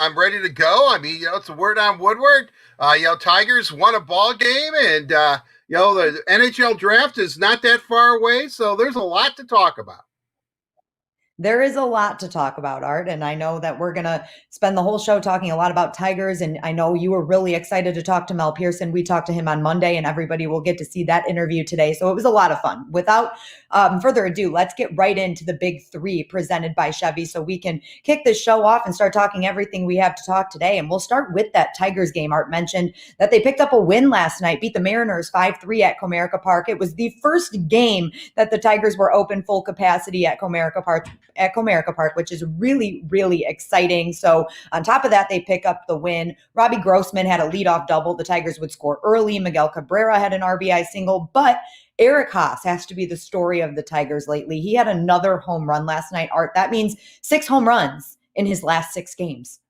I'm ready to go. I mean, it's a word on Woodward. Tigers won a ball game, and the NHL draft is not that far away, so there's a lot to talk about. There is a lot to talk about, Art, and I know that we're going to spend the whole show talking a lot about Tigers, and I know you were really excited to talk to Mel Pearson. We talked to him on Monday, and everybody will get to see that interview today, so it was a lot of fun. Without further ado, let's get right into the big three presented by Chevy so we can kick this show off and start talking everything we have to talk today, and we'll start with that Tigers game. Art mentioned that they picked up a win last night, beat the Mariners 5-3 at Comerica Park. It was the first game that the Tigers were open full capacity at Comerica Park, which is really, really exciting. So on top of that, they pick up the win. Robbie Grossman had a leadoff double. The Tigers would score early. Miguel Cabrera had an RBI single, but Eric Haas has to be the story of the Tigers lately. He had another home run last night, Art. That means 6 home runs in his last 6 games.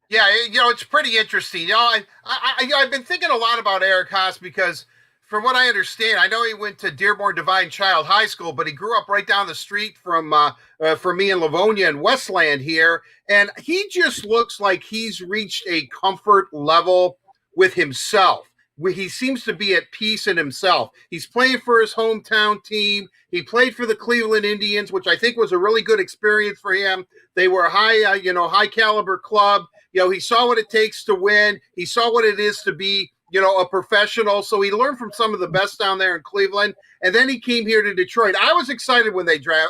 Yeah, it's pretty interesting. I've been thinking a lot about Eric Haas because from what I understand, I know he went to Dearborn Divine Child High School, but he grew up right down the street from me in Livonia and Westland here. And he just looks like he's reached a comfort level with himself. He seems to be at peace in himself. He's playing for his hometown team. He played for the Cleveland Indians, which I think was a really good experience for him. They were a high caliber club. He saw what it takes to win. He saw what it is to be a professional. So he learned from some of the best down there in Cleveland. And then he came here to Detroit. I was excited when they traded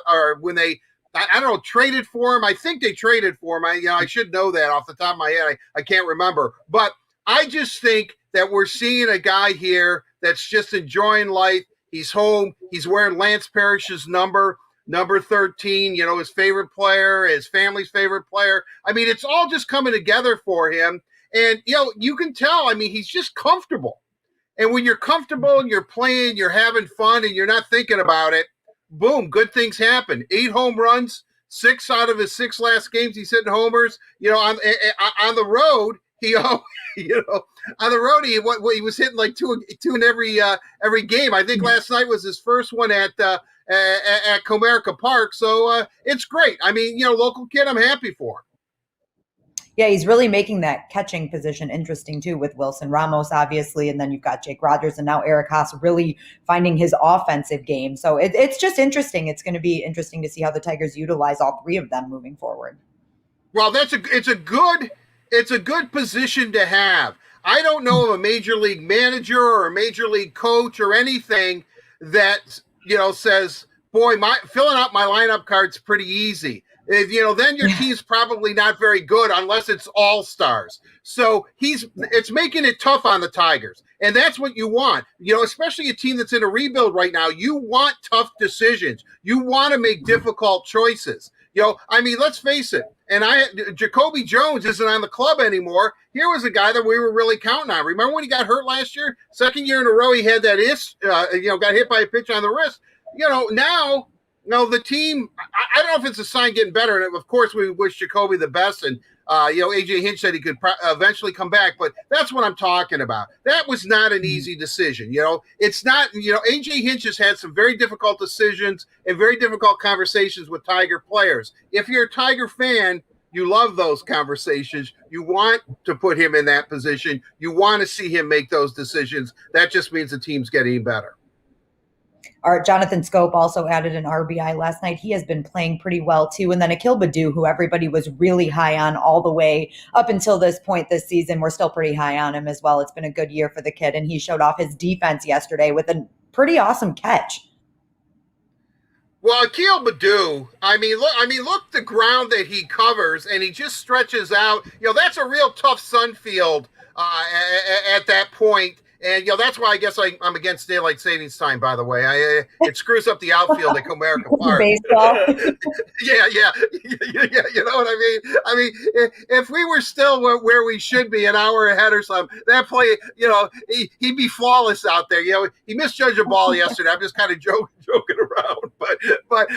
for him. I think they traded for him. I should know that off the top of my head. I can't remember. But I just think that we're seeing a guy here that's just enjoying life. He's home. He's wearing Lance Parrish's number 13, his favorite player, his family's favorite player. I mean, it's all just coming together for him. And, you can tell, he's just comfortable. And when you're comfortable and you're playing, you're having fun and you're not thinking about it, boom, good things happen. 8 home runs, 6 out of his 6 last games, he's hitting homers. On the road, on the road, he was hitting like two in every game. I think last night was his first one at Comerica Park. So it's great. Local kid, I'm happy for him. Yeah, he's really making that catching position interesting too with Wilson Ramos, obviously, and then you've got Jake Rogers and now Eric Haas really finding his offensive game. So it's just interesting. It's going to be interesting to see how the Tigers utilize all 3 of them moving forward. Well, it's a good position to have. I don't know of a major league manager or a major league coach or anything that says, boy, filling out my lineup card's pretty easy. If, then your team's probably not very good unless it's all-stars. So it's making it tough on the Tigers. And that's what you want. Especially a team that's in a rebuild right now. You want tough decisions. You want to make difficult choices. Let's face it. And Jacoby Jones isn't on the club anymore. Here was a guy that we were really counting on. Remember when he got hurt last year? Second year in a row, he had that got hit by a pitch on the wrist. Now the team, I don't know if it's a sign getting better. And of course, we wish Jacoby the best. And, AJ Hinch said he could eventually come back. But that's what I'm talking about. That was not an easy decision. It's not, AJ Hinch has had some very difficult decisions and very difficult conversations with Tiger players. If you're a Tiger fan, you love those conversations. You want to put him in that position. You want to see him make those decisions. That just means the team's getting better. Our Jonathan Scope also added an RBI last night. He has been playing pretty well too. And then Akil Baddoo, who everybody was really high on all the way up until this point this season. We're still pretty high on him as well. It's been a good year for the kid. And he showed off his defense yesterday with a pretty awesome catch. Well, Akil Baddoo, look the ground that he covers, and he just stretches out. That's a real tough sun field at that point. And, that's why I guess I'm against daylight savings time, by the way. It screws up the outfield at Comerica Park. Baseball. Yeah. You know what I mean? If we were still where we should be an hour ahead or something, that play, he'd be flawless out there. He misjudged a ball yesterday. I'm just kind of joking around. But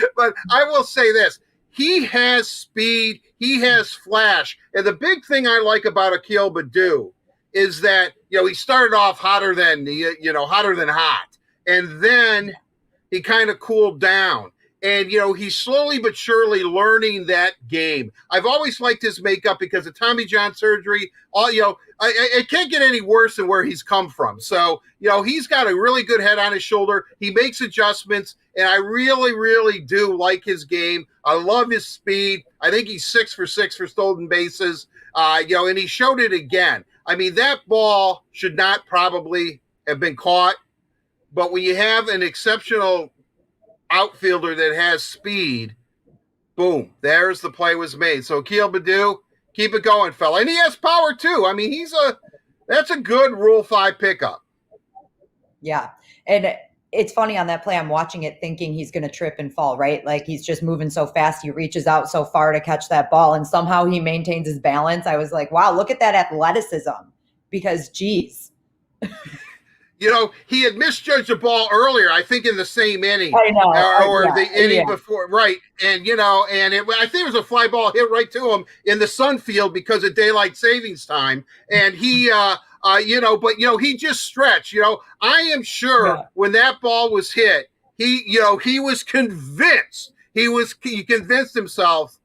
I will say this. He has speed. He has flash. And the big thing I like about Akil Baddoo is that, he started off hotter than hot. And then he kind of cooled down. And, he's slowly but surely learning that game. I've always liked his makeup because of Tommy John surgery. It can't get any worse than where he's come from. So, he's got a really good head on his shoulder. He makes adjustments, and I really, really do like his game. I love his speed. I think he's 6 for 6 for stolen bases. And he showed it again. I mean, that ball should not probably have been caught, but when you have an exceptional outfielder that has speed, boom, there's the play was made. So Akil Baddoo, keep it going, fella. And he has power too. I mean, that's a good Rule 5 pickup. Yeah. And it's funny on that play, I'm watching it thinking he's going to trip and fall, right? Like he's just moving so fast. He reaches out so far to catch that ball and somehow he maintains his balance. I was like, wow, look at that athleticism, because geez. He had misjudged the ball earlier, I think in the same inning. I know. Or the inning before. Right. And, I think it was a fly ball hit right to him in the sun field because of daylight savings time. And he, he just stretched, I am sure when that ball was hit, he was convinced, he convinced himself,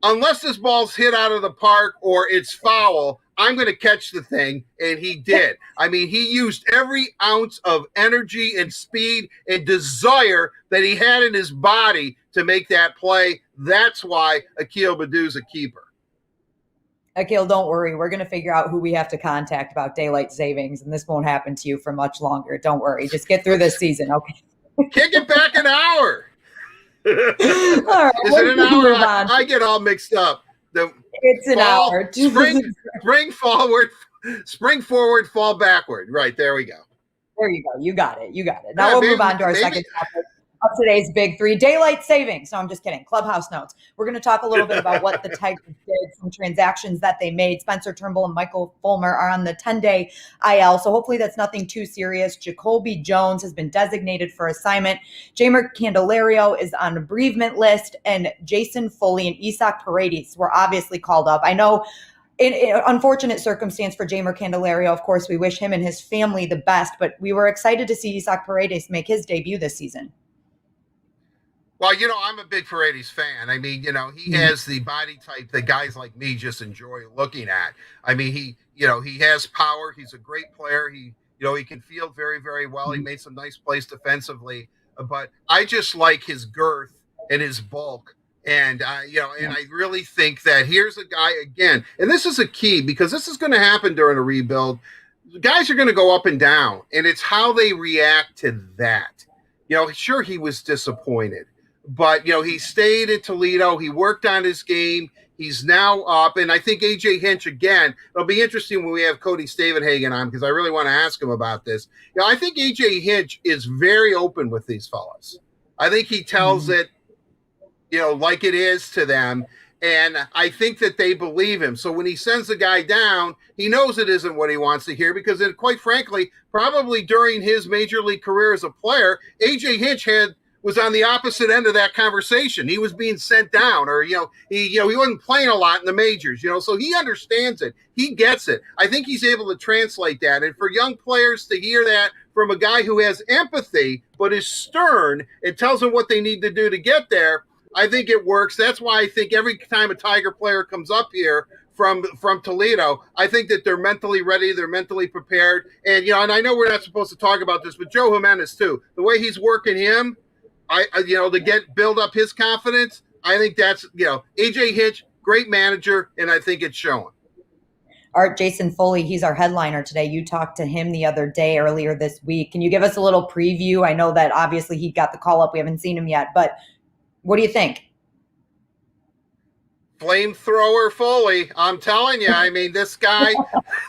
unless this ball's hit out of the park or it's foul, I'm going to catch the thing, and he did. I mean, he used every ounce of energy and speed and desire that he had in his body to make that play. That's why Akil Baddoo's a keeper. Akil, don't worry. We're going to figure out who we have to contact about daylight savings, and this won't happen to you for much longer. Don't worry. Just get through this season, okay? Kick it back an hour. All right, is it an hour? I get all mixed up. It's an hour. Spring forward, fall backward. Right, there we go. There you go. You got it. Now we'll move on to our second topic of today's big three, daylight savings. No, I'm just kidding. Clubhouse notes. We're going to talk a little bit about what the Tigers did, some transactions that they made. Spencer Turnbull and Michael Fulmer are on the 10-day IL, so hopefully that's nothing too serious. Jacoby Jones has been designated for assignment. Jeimer Candelario is on a bereavement list, and Jason Foley and Isaac Paredes were obviously called up. I know in unfortunate circumstance for Jeimer Candelario, of course, we wish him and his family the best, but we were excited to see Isaac Paredes make his debut this season. Well, I'm a big Paredes fan. I mean, he has the body type that guys like me just enjoy looking at. I mean, he has power. He's a great player. He can field very, very well. He made some nice plays defensively, but I just like his girth and his bulk. And, and I really think that here's a guy again, and this is a key because this is going to happen during a rebuild. Guys are going to go up and down, and it's how they react to that. Sure, he was disappointed. But, he stayed at Toledo. He worked on his game. He's now up. And I think A.J. Hinch, again, it'll be interesting when we have Cody Stavenhagen on because I really want to ask him about this. I think A.J. Hinch is very open with these fellas. I think he tells it, like it is to them. And I think that they believe him. So when he sends the guy down, he knows it isn't what he wants to hear because, quite frankly, probably during his major league career as a player, A.J. Hinch was on the opposite end of that conversation. He was being sent down, or he wasn't playing a lot in the majors. So he understands it. He gets it. I think he's able to translate that. And for young players to hear that from a guy who has empathy but is stern and tells them what they need to do to get there, I think it works. That's why I think every time a Tiger player comes up here from Toledo, I think that they're mentally ready, they're mentally prepared. And and I know we're not supposed to talk about this, but Joe Jimenez too. The way he's working him, to build up his confidence, I think that's, A.J. Hinch, great manager, and I think it's showing. Art, Jason Foley, he's our headliner today. You talked to him the other day, earlier this week. Can you give us a little preview? I know that obviously he got the call up. We haven't seen him yet, but what do you think? Flamethrower Foley, I'm telling you. I mean, this guy,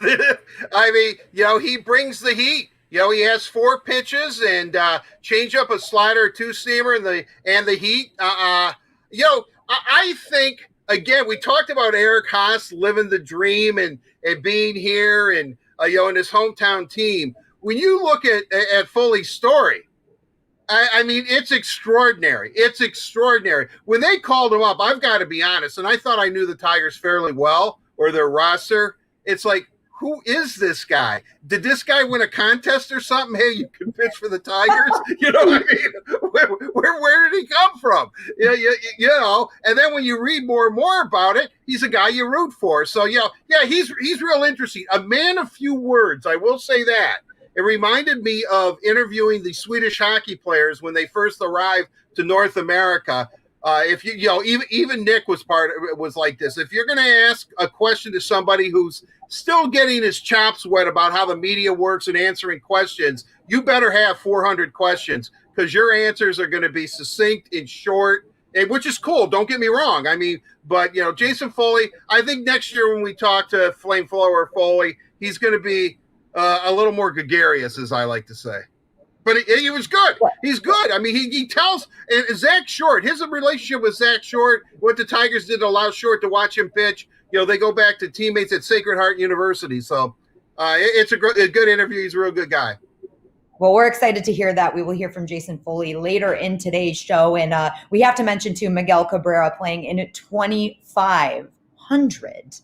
he brings the heat. He has 4 pitches and change up a slider, 2-seamer, and the heat. I think, again, we talked about Eric Haas living the dream and being here and in his hometown team. When you look at Foley's story, I mean, it's extraordinary. It's extraordinary. When they called him up, I've got to be honest, and I thought I knew the Tigers fairly well or their roster. It's like, who is this guy? Did this guy win a contest or something? Hey, you can pitch for the Tigers. You know what I mean? Where did he come from? You know. And then when you read more and more about it, he's a guy you root for. So yeah, he's real interesting. A man of few words, I will say that. It reminded me of interviewing the Swedish hockey players when they first arrived to North America. If you know, even Nick was like this. If you're going to ask a question to somebody who's still getting his chops wet about how the media works and answering questions, you better have 400 questions, because your answers are going to be succinct and short, which is cool. Don't get me wrong. I mean, but you know, Jason Foley, I think next year when we talk to Flame Flower Foley, he's going to be a little more gregarious, as I like to say. But he was good. He's good. I mean, he tells, and Zach Short, his relationship with Zach Short, what the Tigers did to allow Short to watch him pitch. You know, they go back to teammates at Sacred Heart University. So it's a good interview. He's a real good guy. Well, we're excited to hear that. We will hear from Jason Foley later in today's show. And we have to mention, too, Miguel Cabrera playing in 2,500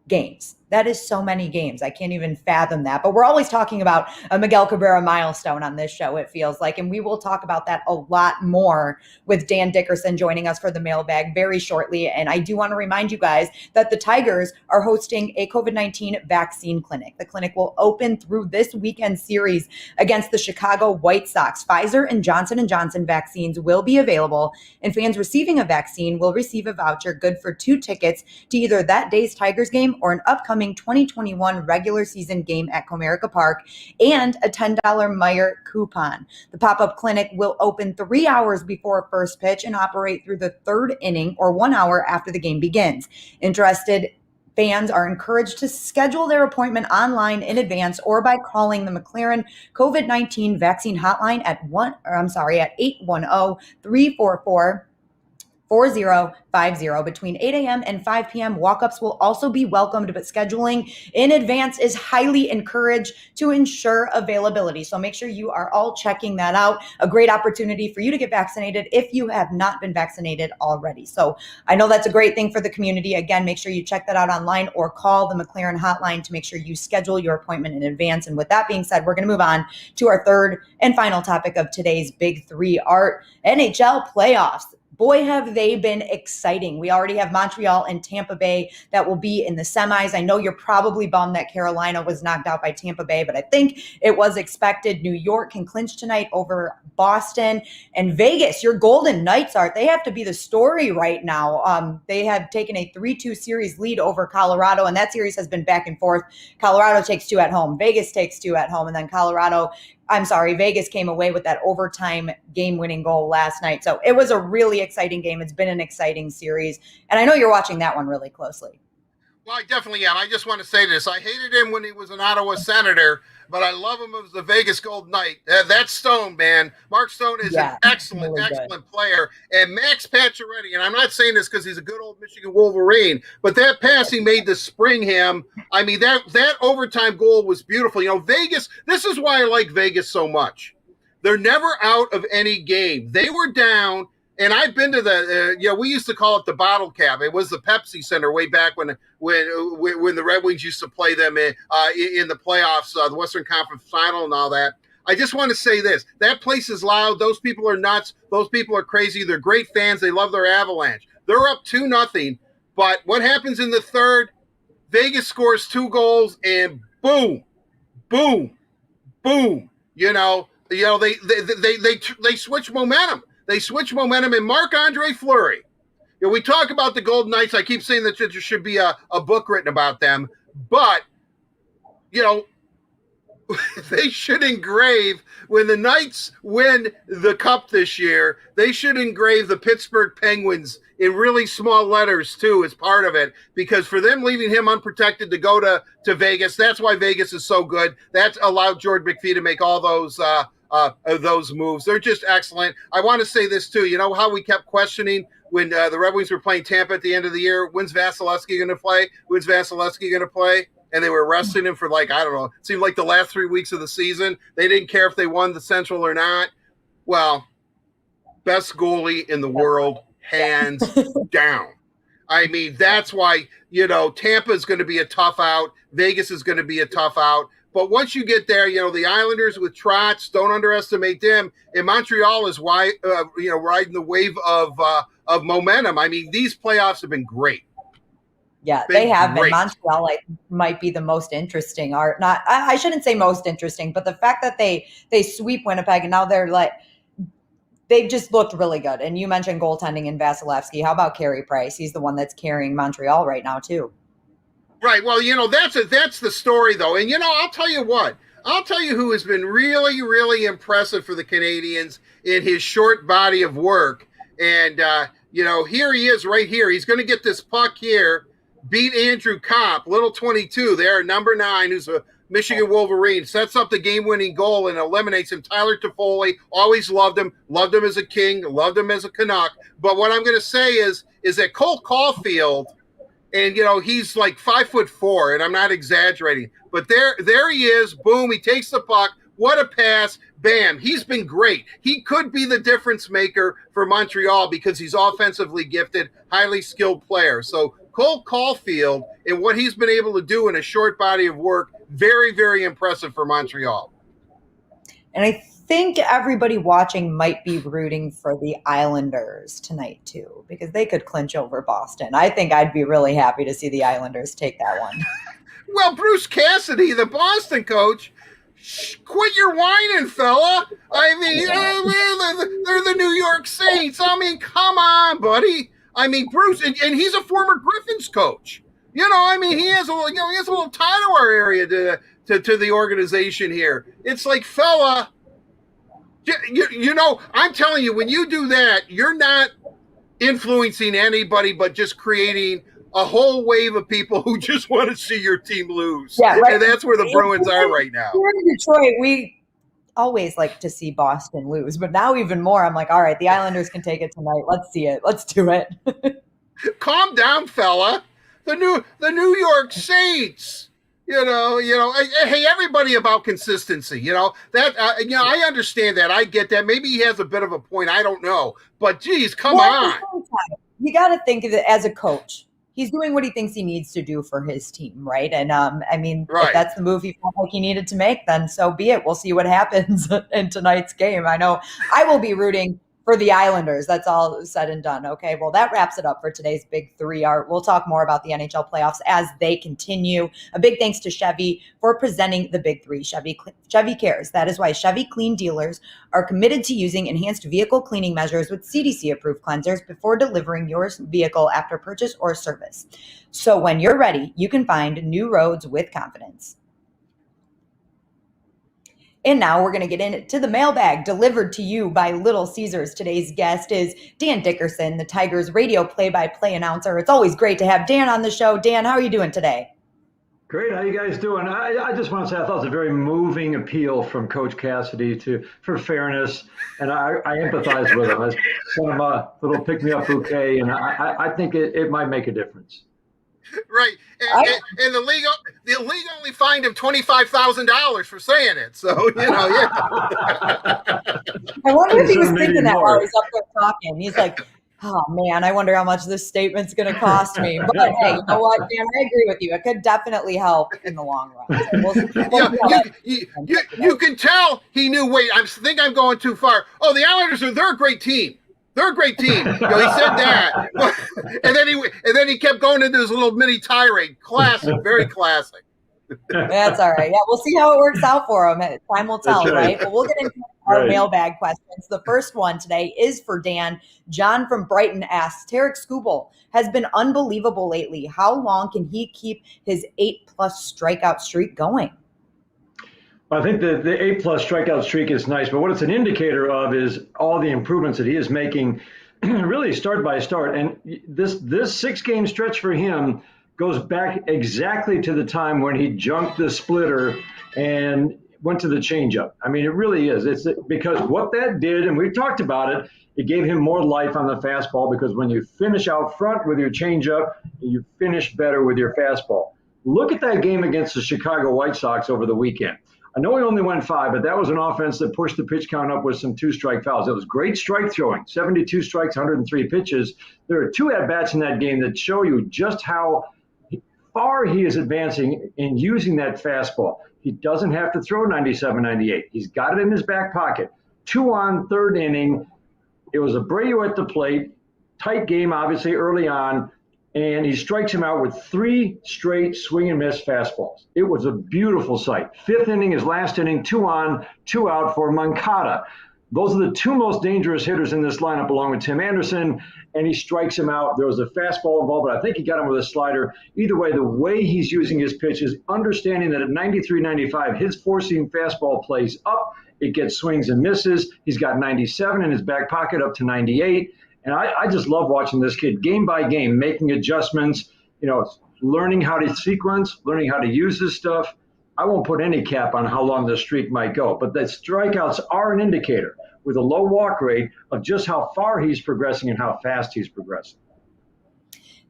games. That is so many games. I can't even fathom that. But we're always talking about a Miguel Cabrera milestone on this show, it feels like. And we will talk about that a lot more with Dan Dickerson joining us for the mailbag very shortly. And I do want to remind you guys that the Tigers are hosting a COVID-19 vaccine clinic. The clinic will open through this weekend series against the Chicago White Sox. Pfizer and Johnson & Johnson vaccines will be available, and fans receiving a vaccine will receive a voucher good for 2 tickets to either that day's Tigers game or an upcoming 2021 regular season game at Comerica Park, and a $10 Meijer coupon. The pop-up clinic will open 3 hours before first pitch and operate through the 3rd inning, or 1 hour after the game begins. Interested fans are encouraged to schedule their appointment online in advance or by calling the McLaren COVID-19 vaccine hotline at 810-344-4050 between 8 a.m. and 5 p.m. Walk-ups will also be welcomed, but scheduling in advance is highly encouraged to ensure availability. So make sure you are all checking that out. A great opportunity for you to get vaccinated if you have not been vaccinated already. So I know that's a great thing for the community. Again, make sure you check that out online or call the McLaren hotline to make sure you schedule your appointment in advance. And with that being said, we're going to move on to our third and final topic of today's Big Three, Art. NHL playoffs. Boy, have they been exciting. We already have Montreal and Tampa Bay that will be in the semis. I know you're probably bummed that Carolina was knocked out by Tampa Bay, but I think it was expected. New York can clinch tonight over Boston. And Vegas, your Golden Knights, Art, they have to be the story right now. They have taken a 3-2 series lead over Colorado, and that series has been back and forth. Colorado takes 2 at home. Vegas takes 2 at home, and then Vegas came away with that overtime game-winning goal last night. So it was a really exciting game. It's been an exciting series. And I know you're watching that one really closely. Well, I definitely am. I just want to say this. I hated him when he was an Ottawa Senator, but I love him as the Vegas Golden Knight. That's Stone, man. Mark Stone is an excellent player. And Max Pacioretty, and I'm not saying this because he's a good old Michigan Wolverine, but that pass he made to Springham, I mean, that overtime goal was beautiful. You know, Vegas, this is why I like Vegas so much. They're never out of any game. They were down. And I've been to we used to call it the Bottle Cap. It was the Pepsi Center way back when the Red Wings used to play them in the playoffs, the Western Conference Final and all that. I just want to say this. That place is loud. Those people are nuts. Those people are crazy. They're great fans. They love their Avalanche. They're up 2-0. But what happens in the third? Vegas scores 2 goals and boom, boom, boom. You know, they switch momentum. They switch momentum, and Marc-Andre Fleury. You know, we talk about the Golden Knights. I keep saying that there should be a book written about them, but you know, they should engrave, when the Knights win the Cup this year, they should engrave the Pittsburgh Penguins in really small letters too as part of it, because for them leaving him unprotected to go to Vegas, that's why Vegas is so good. That's allowed George McPhee to make all those moves. They're just excellent. I want to say this too. You know how we kept questioning when the Red Wings were playing Tampa at the end of the year? When's Vasilevsky going to play? When's Vasilevsky going to play? And they were resting him for it seemed like the last 3 weeks of the season. They didn't care if they won the Central or not. Well, best goalie in the world, hands down. I mean, that's why, Tampa is going to be a tough out. Vegas is going to be a tough out. But once you get there, the Islanders with Trotz, don't underestimate them. And Montreal is riding the wave of momentum. I mean, these playoffs have been great. Yeah, they have been. Montreal might be the most interesting. I shouldn't say most interesting, but the fact that they sweep Winnipeg and now they've just looked really good. And you mentioned goaltending in Vasilevsky. How about Carey Price? He's the one that's carrying Montreal right now too. Right. Well, that's the story though. And I'll tell you what. I'll tell you who has been really, really impressive for the Canadians in his short body of work. And here he is right here. He's going to get this puck here. Beat Andrew Kopp, little 22 there, number 9, who's a Michigan Wolverine, sets up the game-winning goal and eliminates him. Tyler Toffoli, always loved him as a King, loved him as a Canuck. But what I'm going to say is that Cole Caulfield, and he's like 5'4", and I'm not exaggerating, but there he is. Boom, he takes the puck. What a pass. Bam. He's been great. He could be the difference maker for Montreal because he's offensively gifted, highly skilled player. So Cole Caulfield and what he's been able to do in a short body of work, very, very impressive for Montreal. And I think everybody watching might be rooting for the Islanders tonight too, because they could clinch over Boston. I think I'd be really happy to see the Islanders take that one. Well, Bruce Cassidy, the Boston coach, quit your whining, fella. I mean, they're the New York Saints. I mean, come on, buddy. I mean, Bruce, and he's a former Griffins coach. He has a little tie to our area to the organization here. It's like, fella, I'm telling you, when you do that, you're not influencing anybody, but just creating a whole wave of people who just want to see your team lose. Yeah, right. And that's where the Bruins are right now. We're in Detroit. We always like to see Boston lose, but now even more, I'm like, all right, the Islanders can take it tonight. Let's see it. Let's do it. Calm down, fella. The New York Saints. Hey, everybody about consistency. I understand that. I get that. Maybe he has a bit of a point. I don't know, but geez, come on. You got to think of it as a coach. He's doing what he thinks he needs to do for his team, right? And if that's the move he felt like he needed to make, then so be it. We'll see what happens in tonight's game. I know I will be rooting for the Islanders. That's all said and done. Okay, well, that wraps it up for today's Big Three. We'll talk more about the NHL playoffs as they continue. A big thanks to Chevy for presenting the Big Three. Chevy cares. That is why Chevy Clean dealers are committed to using enhanced vehicle cleaning measures with CDC-approved cleansers before delivering your vehicle after purchase or service. So when you're ready, you can find new roads with confidence. And now we're going to get into the mailbag delivered to you by Little Caesars. Today's guest is Dan Dickerson, the Tigers radio play-by-play announcer. It's always great to have Dan on the show. Dan, how are you doing today? Great. How you guys doing? I just want to say I thought it was a very moving appeal from Coach Cassidy for fairness, and I empathize with him. I sent him a little pick-me-up bouquet, and I think it might make a difference. Right, and the league only fined him $25,000 for saying it. So yeah. I wonder if he was thinking that while he was up there talking. He's like, "Oh man, I wonder how much this statement's going to cost me." But hey, you know what, Dan? I agree with you. It could definitely help in the long run. So you can tell he knew. Wait, I think I'm going too far. Oh, the Islanders they're a great team. They're a great team. He said that, and then he kept going into his little mini tirade. Classic, very classic. That's all right. Yeah, we'll see how it works out for him. Time will tell, right? But we'll get into our mailbag questions. The first one today is for Dan. John from Brighton asks, Tarek Skubal has been unbelievable lately. How long can he keep his 8+ strikeout streak going? I think the 8+ strikeout streak is nice, but what it's an indicator of is all the improvements that he is making, really start by start. And this 6-game stretch for him goes back exactly to the time when he junked the splitter and went to the changeup. I mean, it really is. It's because what that did, and we've talked about it, it gave him more life on the fastball because when you finish out front with your changeup, you finish better with your fastball. Look at that game against the Chicago White Sox over the weekend. I know he only went 5, but that was an offense that pushed the pitch count up with some 2-strike fouls. It was great strike throwing, 72 strikes, 103 pitches. There are 2 at-bats in that game that show you just how far he is advancing in using that fastball. He doesn't have to throw 97, 98. He's got it in his back pocket. 2 on, 3rd inning. It was Abreu at the plate. Tight game, obviously, early on. And he strikes him out with 3 straight swing and miss fastballs. It was a beautiful sight. 5th inning, his last inning, 2 on, 2 out for Moncada. Those are the 2 most dangerous hitters in this lineup, along with Tim Anderson, and he strikes him out. There was a fastball involved, but I think he got him with a slider. Either way, the way he's using his pitches, understanding that at 93, 95, his four-seam fastball plays up. It gets swings and misses. He's got 97 in his back pocket up to 98. And I just love watching this kid game by game, making adjustments, learning how to sequence, learning how to use this stuff. I won't put any cap on how long this streak might go, but the strikeouts are an indicator with a low walk rate of just how far he's progressing and how fast he's progressing.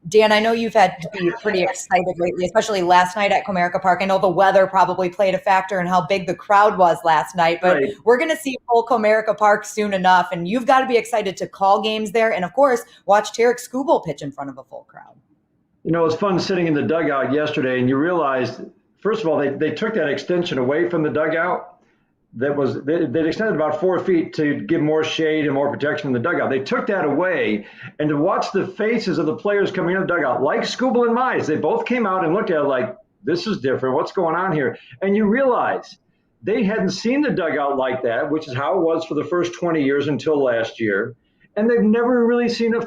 Dan, I know you've had to be pretty excited lately, especially last night at Comerica Park. I know the weather probably played a factor in how big the crowd was last night, but Right. We're going to see full Comerica Park soon enough, and you've got to be excited to call games there and, of course, watch Tarek Skubal pitch in front of a full crowd. It was fun sitting in the dugout yesterday, and you realized, first of all, they took that extension away from the dugout. They'd extended about 4 feet to give more shade and more protection in the dugout. They took that away, and to watch the faces of the players coming in the dugout, like Skubal and Mize, they both came out and looked at it like, this is different. What's going on here? And you realize they hadn't seen the dugout like that, which is how it was for the first 20 years until last year. And they've never seen a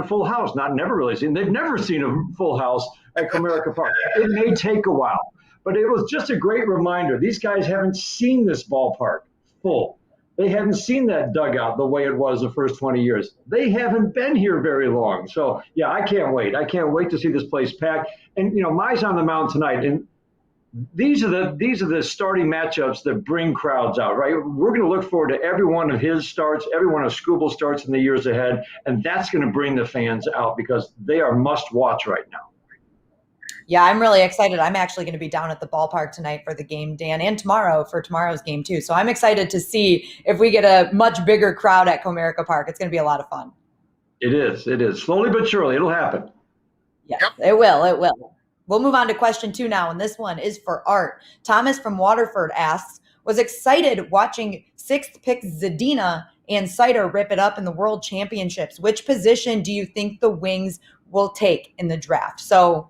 full house. They've never seen a full house at Comerica Park. It may take a while. But it was just a great reminder. These guys haven't seen this ballpark full. They hadn't seen that dugout the way it was the first 20 years. They haven't been here very long. So, yeah, I can't wait. I can't wait to see this place packed. And, Mai's on the mound tonight. And these are the starting matchups that bring crowds out, right? We're going to look forward to every one of his starts, every one of Skubal's starts in the years ahead. And that's going to bring the fans out because they are must watch right now. Yeah, I'm really excited. I'm actually going to be down at the ballpark tonight for the game, Dan, and tomorrow for tomorrow's game too. So I'm excited to see if we get a much bigger crowd at Comerica Park. It's going to be a lot of fun. It is. Slowly but surely, it'll happen. Yes, yep. It will. We'll move on to question 2 now, and this one is for Art. Thomas from Waterford asks, was excited watching 6th pick Zadina and Sider rip it up in the World Championships. Which position do you think the Wings will take in the draft? So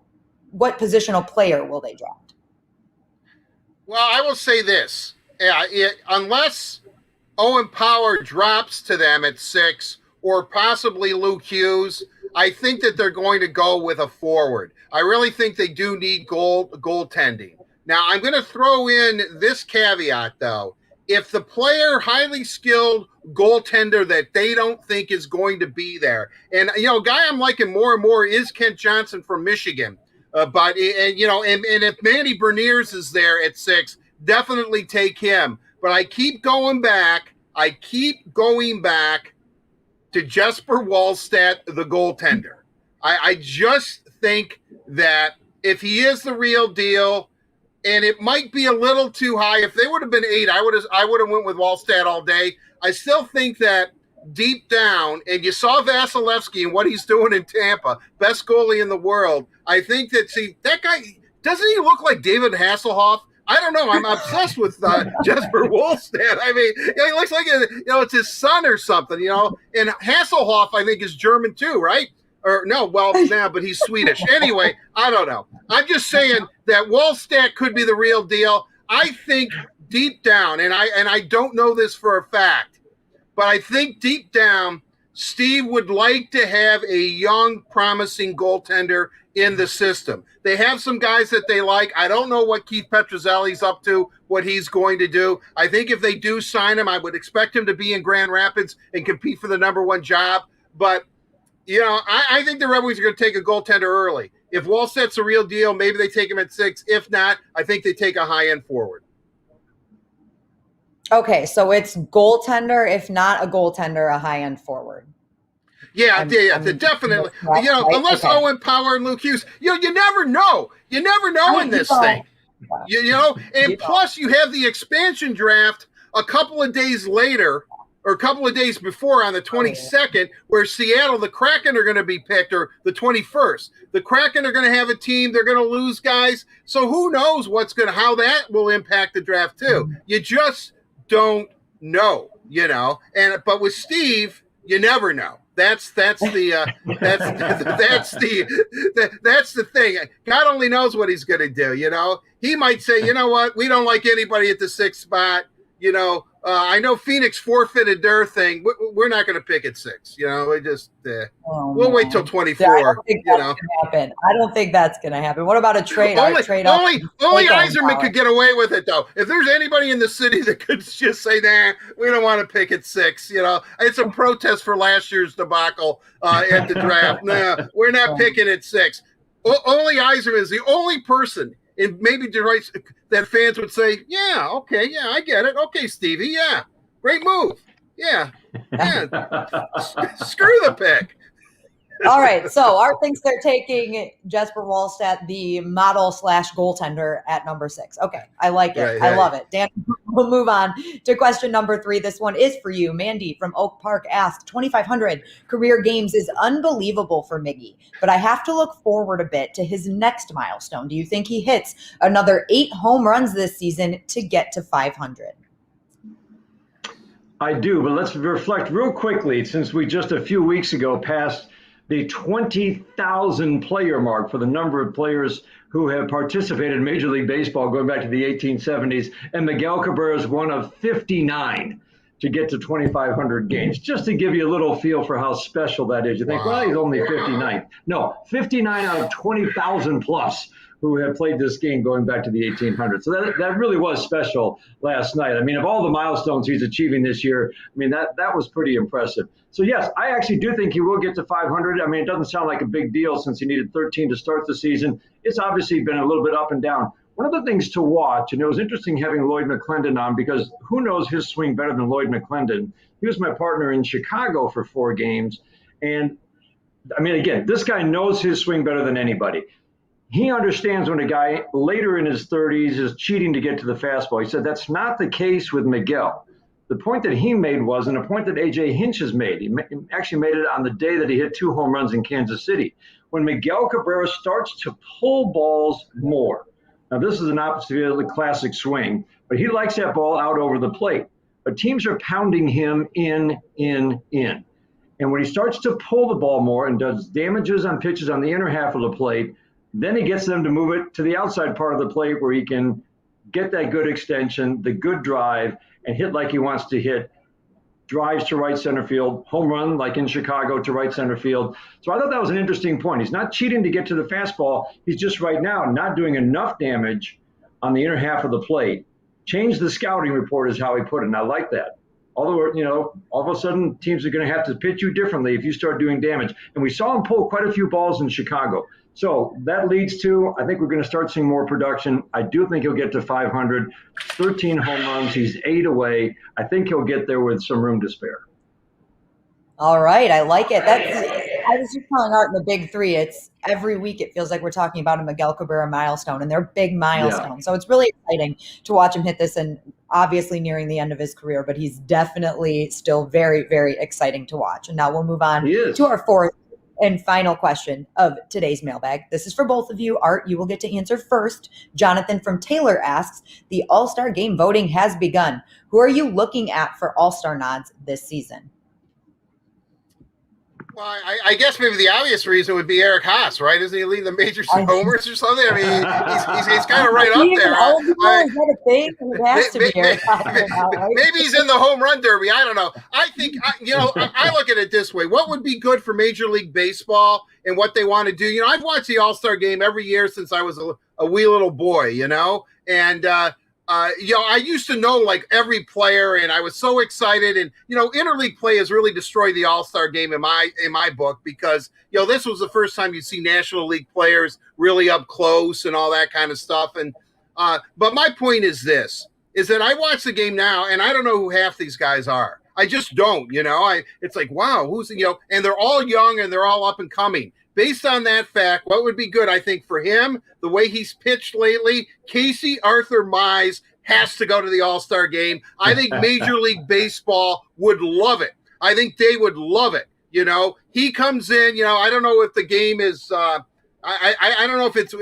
what positional player will they draft? Well, I will say this. Unless Owen Power drops to them at 6 or possibly Luke Hughes, I think that they're going to go with a forward. I really think they do need goaltending. Now, I'm going to throw in this caveat, though. If the player, highly skilled goaltender that they don't think is going to be there, and, a guy I'm liking more and more is Kent Johnson from Michigan. But if Manny Berniers is there at 6, definitely take him. But I keep going back to Jesper Wallstedt, the goaltender. I just think that if he is the real deal, and it might be a little too high. If they would have been 8, I would have went with Wallstedt all day. I still think that deep down, and you saw Vasilevsky and what he's doing in Tampa, best goalie in the world. I think that guy, doesn't he look like David Hasselhoff? I don't know. I'm obsessed with Jesper Wallstedt. I mean, he looks like it's his son or something, And Hasselhoff, I think, is German too, right? Or no, but he's Swedish. Anyway, I don't know. I'm just saying that Wallstedt could be the real deal. I think deep down, and I don't know this for a fact, but I think deep down, Steve would like to have a young, promising goaltender in the system. They have some guys that they like. I don't know what Keith Petruzzelli's up to, what he's going to do. I think if they do sign him, I would expect him to be in Grand Rapids and compete for the #1 job. But, I think the Red Wings are going to take a goaltender early. If Wallstedt's a real deal, maybe they take him at 6. If not, I think they take a high-end forward. Okay, so it's goaltender, if not a goaltender, a high-end forward. Yeah, definitely. Unless Owen Power and Luke Hughes, you never know. You never know in this thing. You know, and plus you have the expansion draft a couple of days later or a couple of days before on the 22nd, where Seattle, the Kraken are going to be picked, or the 21st. The Kraken are going to have a team. They're going to lose guys. So who knows how that will impact the draft too. You just don't know, you know. But with Steve, you never know. That's the thing. God only knows what he's going to do. You know, he might say, you know what, we don't like anybody at the 6th spot. You know, I know Phoenix forfeited their thing. We're not going to pick at 6. You know, we just we'll wait till 24. Yeah, I don't think that's gonna happen. I don't think that's going to happen. What about a trade? Only Yzerman could get away with it, though. If there's anybody in the city that could just say, "Nah, we don't want to pick at 6," you know, it's a protest for last year's debacle at the draft. Nah, we're not picking at 6. Only Yzerman is the only person. And maybe Detroit that fans would say, yeah, okay, yeah, I get it. Okay, Stevie, yeah, great move. Yeah. Screw the pick. All right, so Art thinks they're taking Jesper Wallstedt, the model / goaltender, at number 6. Okay, I like it. Right. I love it. Dan, we'll move on to question number 3. This one is for you. Mandy from Oak Park asked, 2,500 career games is unbelievable for Miggy, but I have to look forward a bit to his next milestone. Do you think he hits another 8 home runs this season to get to 500? I do, but let's reflect real quickly, since we just a few weeks ago passed the 20,000 player mark for the number of players who have participated in Major League Baseball going back to the 1870s. And Miguel Cabrera is one of 59 to get to 2,500 games, just to give you a little feel for how special that is. You think, well, he's only 59. No, 59 out of 20,000 plus who have played this game going back to the 1800s. So that really was special last night. I mean, of all the milestones he's achieving this year, I mean, that was pretty impressive. So, yes, I actually do think he will get to 500. I mean, it doesn't sound like a big deal since he needed 13 to start the season. It's obviously been a little bit up and down. One of the things to watch, and it was interesting having Lloyd McClendon on, because who knows his swing better than Lloyd McClendon? He was my partner in Chicago for 4 games. And, I mean, again, this guy knows his swing better than anybody. He understands when a guy later in his 30s is cheating to get to the fastball. He said that's not the case with Miguel. The point that he made was, and a point that A.J. Hinch has made, he actually made it on the day that he hit 2 home runs in Kansas City, when Miguel Cabrera starts to pull balls more. Now, this is an opposite of the classic swing, but he likes that ball out over the plate. But teams are pounding him in. And when he starts to pull the ball more and does damages on pitches on the inner half of the plate, then he gets them to move it to the outside part of the plate where he can get that good extension, the good drive, and hit like he wants to hit. Drives to right center field, home run like in Chicago to right center field. So I thought that was an interesting point. He's not cheating to get to the fastball. He's just right now not doing enough damage on the inner half of the plate. Change the scouting report is how he put it, and I like that. Although, you know, all of a sudden teams are going to have to pitch you differently if you start doing damage. And we saw him pull quite a few balls in Chicago. So that leads to, I think we're going to start seeing more production. I do think he'll get to 500, 13 home runs. He's 8 away. I think he'll get there with some room to spare. All right. I like it. I was just telling Art in the big 3, it's every week it feels like we're talking about a Miguel Cabrera milestone, and they're big milestones. Yeah. So it's really exciting to watch him hit this, and obviously nearing the end of his career, but he's definitely still very, very exciting to watch. And now we'll move on to our 4th and final question of today's mailbag. This is for both of you. Art, you will get to answer first. Jonathan from Taylor asks, the All-Star Game voting has begun. Who are you looking at for All-Star nods this season? Well, I guess maybe the obvious reason would be Eric Haas, right? Isn't he leading the majors in homers or something? I mean, he's kind of right up there. Is that a thing? It has to be Eric Haas. Maybe he's in the home run derby. I don't know. I think, I look at it this way. What would be good for Major League Baseball and what they want to do? You know, I've watched the All-Star Game every year since I was a wee little boy, you know, and I used to know like every player, and I was so excited. And interleague play has really destroyed the All-Star Game in my book, because this was the first time you see National League players really up close and all that kind of stuff. And but my point is this: is that I watch the game now, and I don't know who half these guys are. I just don't. It's like, wow, who's and they're all young and they're all up and coming. based on that fact, what would be good, I think, for him, the way he's pitched lately, Casey Arthur Mize has to go to the All-Star game. I think Major League Baseball would love it. I think they would love it. You know, he comes in, you know, I don't know if the game is I don't know if it's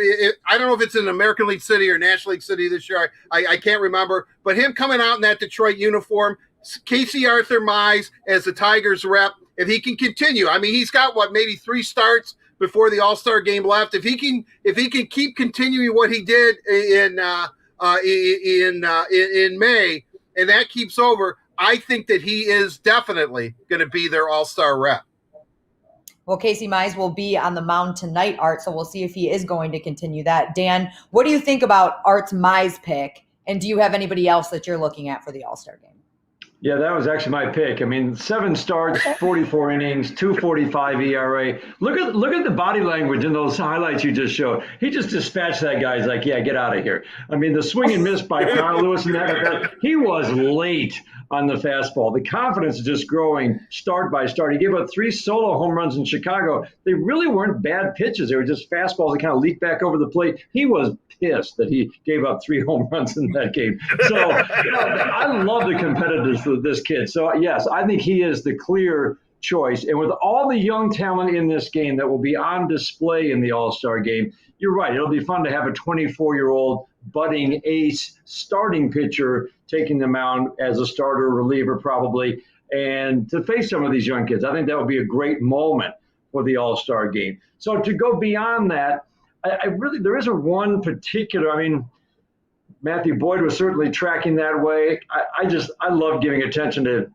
I don't know if it's in American League City or National League City this year. I can't remember. But him coming out in that Detroit uniform, Casey Arthur Mize as the Tigers rep, if he can continue, I mean, he's got maybe 3 starts before the All-Star game left. If he can keep continuing what he did in May, and that keeps over, I think that he is definitely going to be their All-Star rep. Well, Casey Mize will be on the mound tonight, Art, so we'll see if he is going to continue that. Dan, what do you think about Art's Mize pick, and do you have anybody else that you're looking at for the All-Star game? Yeah, that was actually my pick. I mean, 7 starts, 44 innings, 2.45 ERA. Look at the body language in those highlights you just showed. He just dispatched that guy. He's like, yeah, get out of here. I mean, the swing and miss by Kyle Lewis and that, he was late on the fastball. The confidence is just growing start by start. He gave up 3 solo home runs in Chicago. They really weren't bad pitches. They were just fastballs that kind of leaked back over the plate. He was pissed that he gave up 3 home runs in that game. So I love the competitiveness of this kid. So, yes, I think he is the clear choice. And with all the young talent in this game that will be on display in the All-Star game, you're right. It'll be fun to have a 24-year-old budding ace starting pitcher taking the mound as a starter reliever probably, and to face some of these young kids. I think that would be a great moment for the All-Star game. So to go beyond that, there isn't one particular, I mean, Matthew Boyd was certainly tracking that way. I love giving attention to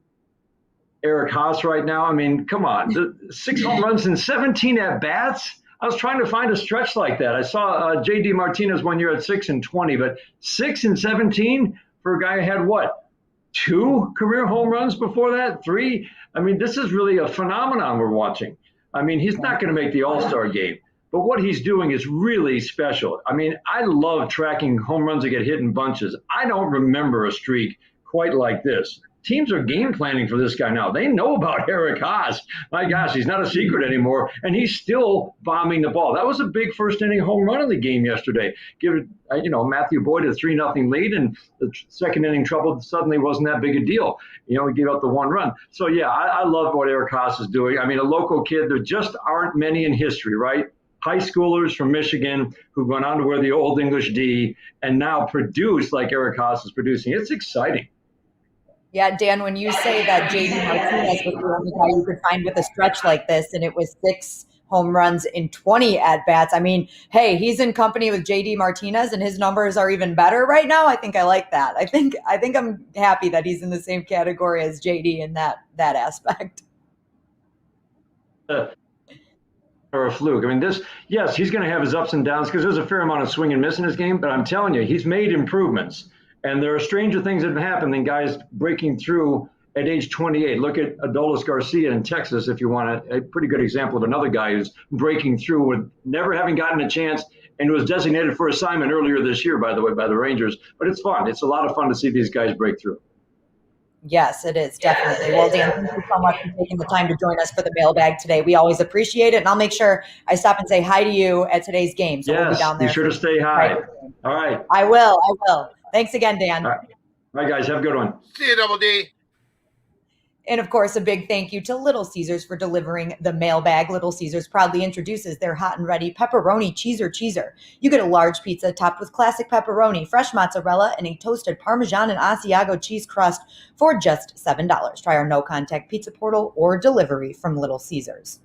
Eric Haas right now. I mean, come on, 6 home runs and 17 at-bats. I was trying to find a stretch like that. I saw J.D. Martinez one year at 6 and 20, but 6 and 17 for a guy who had what, 2 career home runs before that, 3? I mean, this is really a phenomenon we're watching. I mean, he's not going to make the All-Star game, but what he's doing is really special. I mean, I love tracking home runs that get hit in bunches. I don't remember a streak quite like this. Teams are game planning for this guy now. They know about Eric Haas. My gosh, he's not a secret anymore, and he's still bombing the ball. That was a big first inning home run of the game yesterday. Give it, Matthew Boyd a 3-0 lead, and the second inning trouble suddenly wasn't that big a deal. He gave up the 1 run. So yeah, I love what Eric Haas is doing. I mean, a local kid. There just aren't many in history, right? High schoolers from Michigan who've gone on to wear the Old English D and now produce like Eric Haas is producing. It's exciting. Yeah, Dan, when you say that J.D. Martinez was the only guy you could find with a stretch like this, and it was 6 home runs in 20 at-bats, I mean, hey, he's in company with J.D. Martinez, and his numbers are even better right now. I think I like that. I think I'm happy that he's in the same category as J.D. in that aspect. Or a fluke. I mean, yes, he's going to have his ups and downs because there's a fair amount of swing and miss in his game, but I'm telling you, he's made improvements. And there are stranger things that have happened than guys breaking through at age 28. Look at Adolis Garcia in Texas, if you want a pretty good example of another guy who's breaking through with never having gotten a chance and was designated for assignment earlier this year, by the way, by the Rangers. But it's fun. It's a lot of fun to see these guys break through. Yes, it is, definitely. Well, Dan, thank you so much for taking the time to join us for the mailbag today. We always appreciate it, and I'll make sure I stop and say hi to you at today's game. So we'll be down there. Be sure to stay high. All right. I will. Thanks again, Dan. All right, guys. Have a good one. See you, Double D. And of course, a big thank you to Little Caesars for delivering the mailbag. Little Caesars proudly introduces their hot and ready pepperoni cheeser. You get a large pizza topped with classic pepperoni, fresh mozzarella, and a toasted Parmesan and Asiago cheese crust for just $7. Try our no-contact pizza portal or delivery from Little Caesars.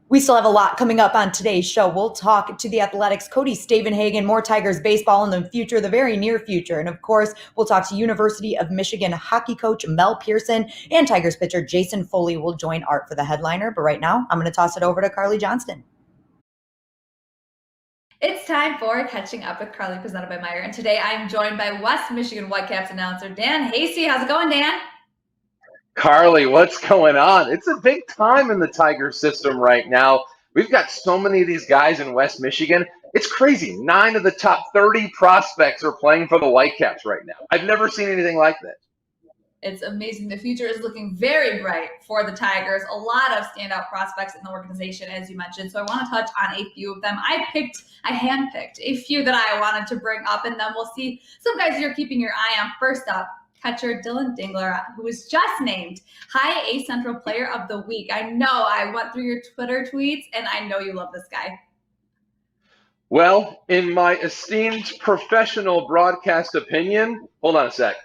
We still have a lot coming up on today's show. We'll talk to the Athletics' Cody Stavenhagen, more Tigers baseball in the future, the very near future. And of course, we'll talk to University of Michigan hockey coach Mel Pearson, and Tigers pitcher Jason Foley will join Art for the headliner. But right now, I'm going to toss it over to Carly Johnston. It's time for Catching Up with Carly, presented by Meyer. And today I'm joined by West Michigan Whitecaps announcer Dan Hasty. How's it going, Dan? Carly, what's going on? It's a big time in the Tiger system right now. We've got so many of these guys in West Michigan. It's crazy. 9 of the top 30 prospects are playing for the Whitecaps right now. I've never seen anything like that. It's amazing. The future is looking very bright for the Tigers. A lot of standout prospects in the organization, as you mentioned. So I want to touch on a few of them. I handpicked a few that I wanted to bring up, and then we'll see some guys you're keeping your eye on. First up, catcher Dylan Dingler, who was just named High A Central Player of the Week. I know I went through your Twitter tweets, and I know you love this guy. Well, in my esteemed professional broadcast opinion, hold on a sec.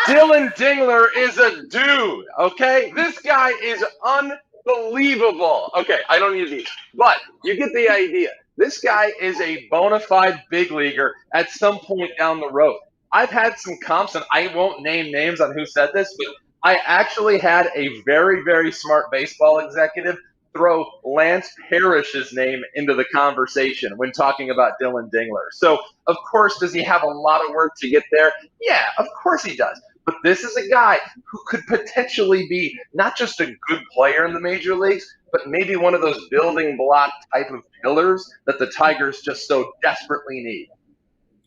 Dylan Dingler is a dude, okay? This guy is unbelievable. Okay, I don't need these, but you get the idea. This guy is a bona fide big leaguer at some point down the road. I've had some comps, and I won't name names on who said this, but I actually had a very, very smart baseball executive throw Lance Parrish's name into the conversation when talking about Dylan Dingler. So, of course, does he have a lot of work to get there? Yeah, of course he does. But this is a guy who could potentially be not just a good player in the major leagues, but maybe one of those building block type of pillars that the Tigers just so desperately need.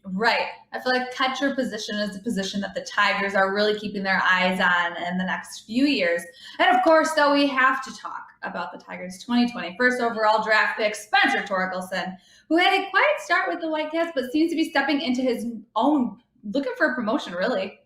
Right. I feel like catcher position is the position that the Tigers are really keeping their eyes on in the next few years. And of course, though, we have to talk about the Tigers' 2020 first overall draft pick, Spencer Torkelson, who had a quiet start with the Whitecaps, but seems to be stepping into his own, looking for a promotion, really.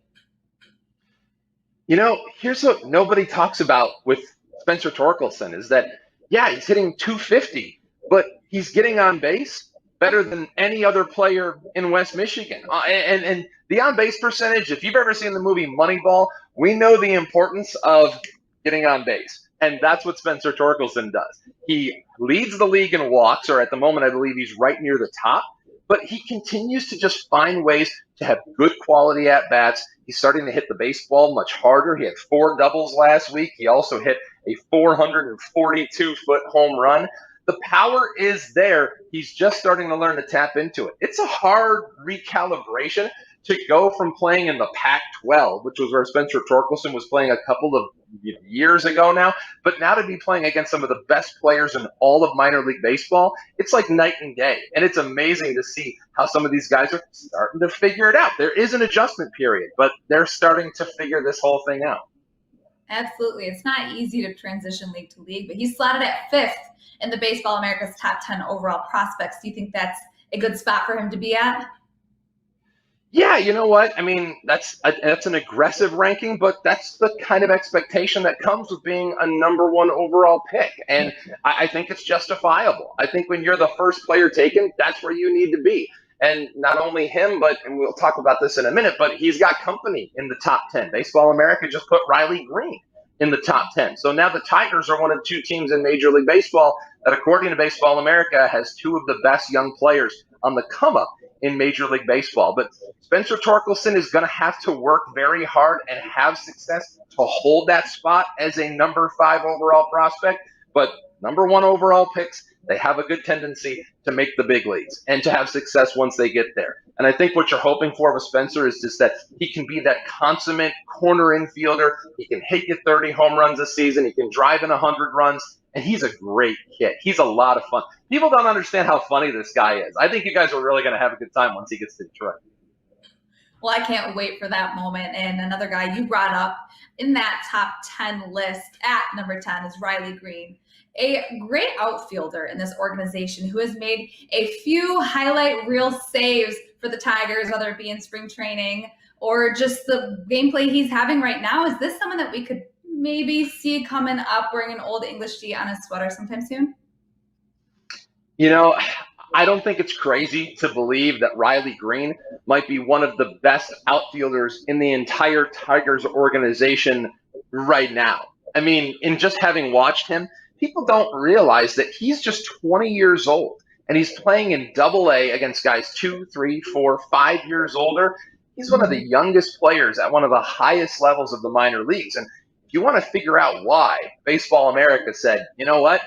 You know, here's what nobody talks about with Spencer Torkelson is that, yeah, he's hitting 250, but he's getting on base better than any other player in West Michigan. And the on-base percentage, if you've ever seen the movie Moneyball, we know the importance of getting on base. And that's what Spencer Torkelson does. He leads the league in walks, or at the moment, I believe he's right near the top. But he continues to just find ways to have good quality at-bats. He's starting to hit the baseball much harder. He had 4 doubles last week. He also hit a 442-foot home run. The power is there. He's just starting to learn to tap into it. It's a hard recalibration to go from playing in the Pac-12, which was where Spencer Torkelson was playing a couple of years ago now, but now to be playing against some of the best players in all of minor league baseball, it's like night and day. And it's amazing to see how some of these guys are starting to figure it out. There is an adjustment period, but they're starting to figure this whole thing out. Absolutely. It's not easy to transition league to league, but he's slotted at 5th in the Baseball America's top 10 overall prospects. Do you think that's a good spot for him to be at? Yeah, you know what? I mean, that's an aggressive ranking, but that's the kind of expectation that comes with being a number 1 overall pick. And I think it's justifiable. I think when you're the first player taken, that's where you need to be. And not only him, and we'll talk about this in a minute, but he's got company in the top 10. Baseball America just put Riley Green in the top 10. So now the Tigers are one of 2 teams in Major League Baseball that, according to Baseball America, has 2 of the best young players on the come up in Major League Baseball. But Spencer Torkelson is going to have to work very hard and have success to hold that spot as a number 5 overall prospect. But number 1 overall picks, they have a good tendency to make the big leagues and to have success once they get there. And I think what you're hoping for with Spencer is just that he can be that consummate corner infielder. He can hit you 30 home runs a season. He can drive in 100 runs. And he's a great kid. He's a lot of fun. People don't understand how funny this guy is. I think you guys are really going to have a good time once he gets to Detroit. Well, I can't wait for that moment. And another guy you brought up in that top 10 list at number 10 is Riley Green, a great outfielder in this organization who has made a few highlight reel saves for the Tigers, whether it be in spring training or just the gameplay he's having right now. Is this someone that we could maybe see coming up wearing an old English tee on his sweater sometime soon? You know, I don't think it's crazy to believe that Riley Green might be one of the best outfielders in the entire Tigers organization right now. I mean, in just having watched him, people don't realize that he's just 20 years old and he's playing in Double-A against guys 2, 3, 4, 5 years older. He's one of the youngest players at one of the highest levels of the minor leagues. And if you want to figure out why, Baseball America said, you know what?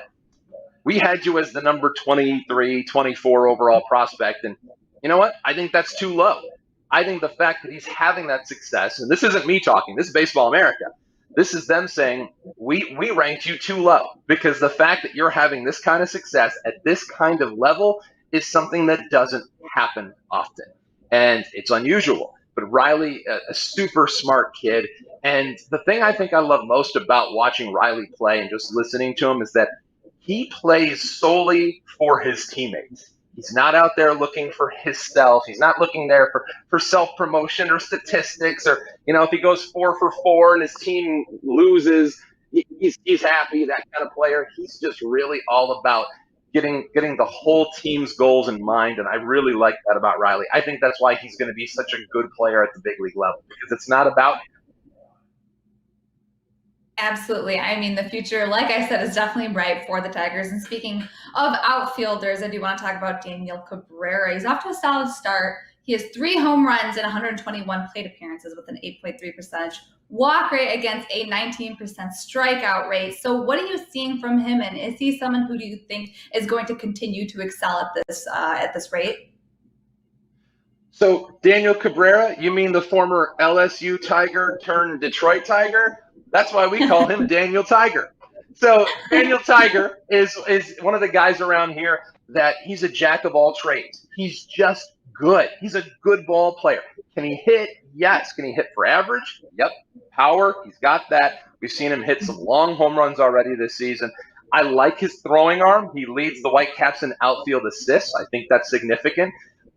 We had you as the number 23, 24 overall prospect. And you know what? I think that's too low. I think the fact that he's having that success, and this isn't me talking, this is Baseball America. This is them saying, we ranked you too low because the fact that you're having this kind of success at this kind of level is something that doesn't happen often. And it's unusual. But Riley, a super smart kid. And the thing I think I love most about watching Riley play and just listening to him is that he plays solely for his teammates. He's not out there looking for himself. He's not looking there for self-promotion or statistics or, if he goes 4 for 4 and his team loses, he's happy, that kind of player. He's just really all about getting the whole team's goals in mind, and I really like that about Riley. I think that's why he's going to be such a good player at the big league level, because it's not about him. Absolutely. I mean, the future, like I said, is definitely bright for the Tigers. And speaking of outfielders, I do want to talk about Daniel Cabrera. He's off to a solid start. He has 3 home runs and 121 plate appearances with an 8.3% walk rate against a 19% strikeout rate. So what are you seeing from him? And is he someone who do you think is going to continue to excel at this rate? So Daniel Cabrera, you mean the former LSU Tiger turned Detroit Tiger? That's why we call him Daniel Tiger. So Daniel Tiger is one of the guys around here that he's a jack of all trades. He's just good. He's a good ball player. Can he hit? Yes. Can he hit for average? Yep. Power, he's got that. We've seen him hit some long home runs already this season. I like his throwing arm. He leads the Whitecaps in outfield assists. I think that's significant.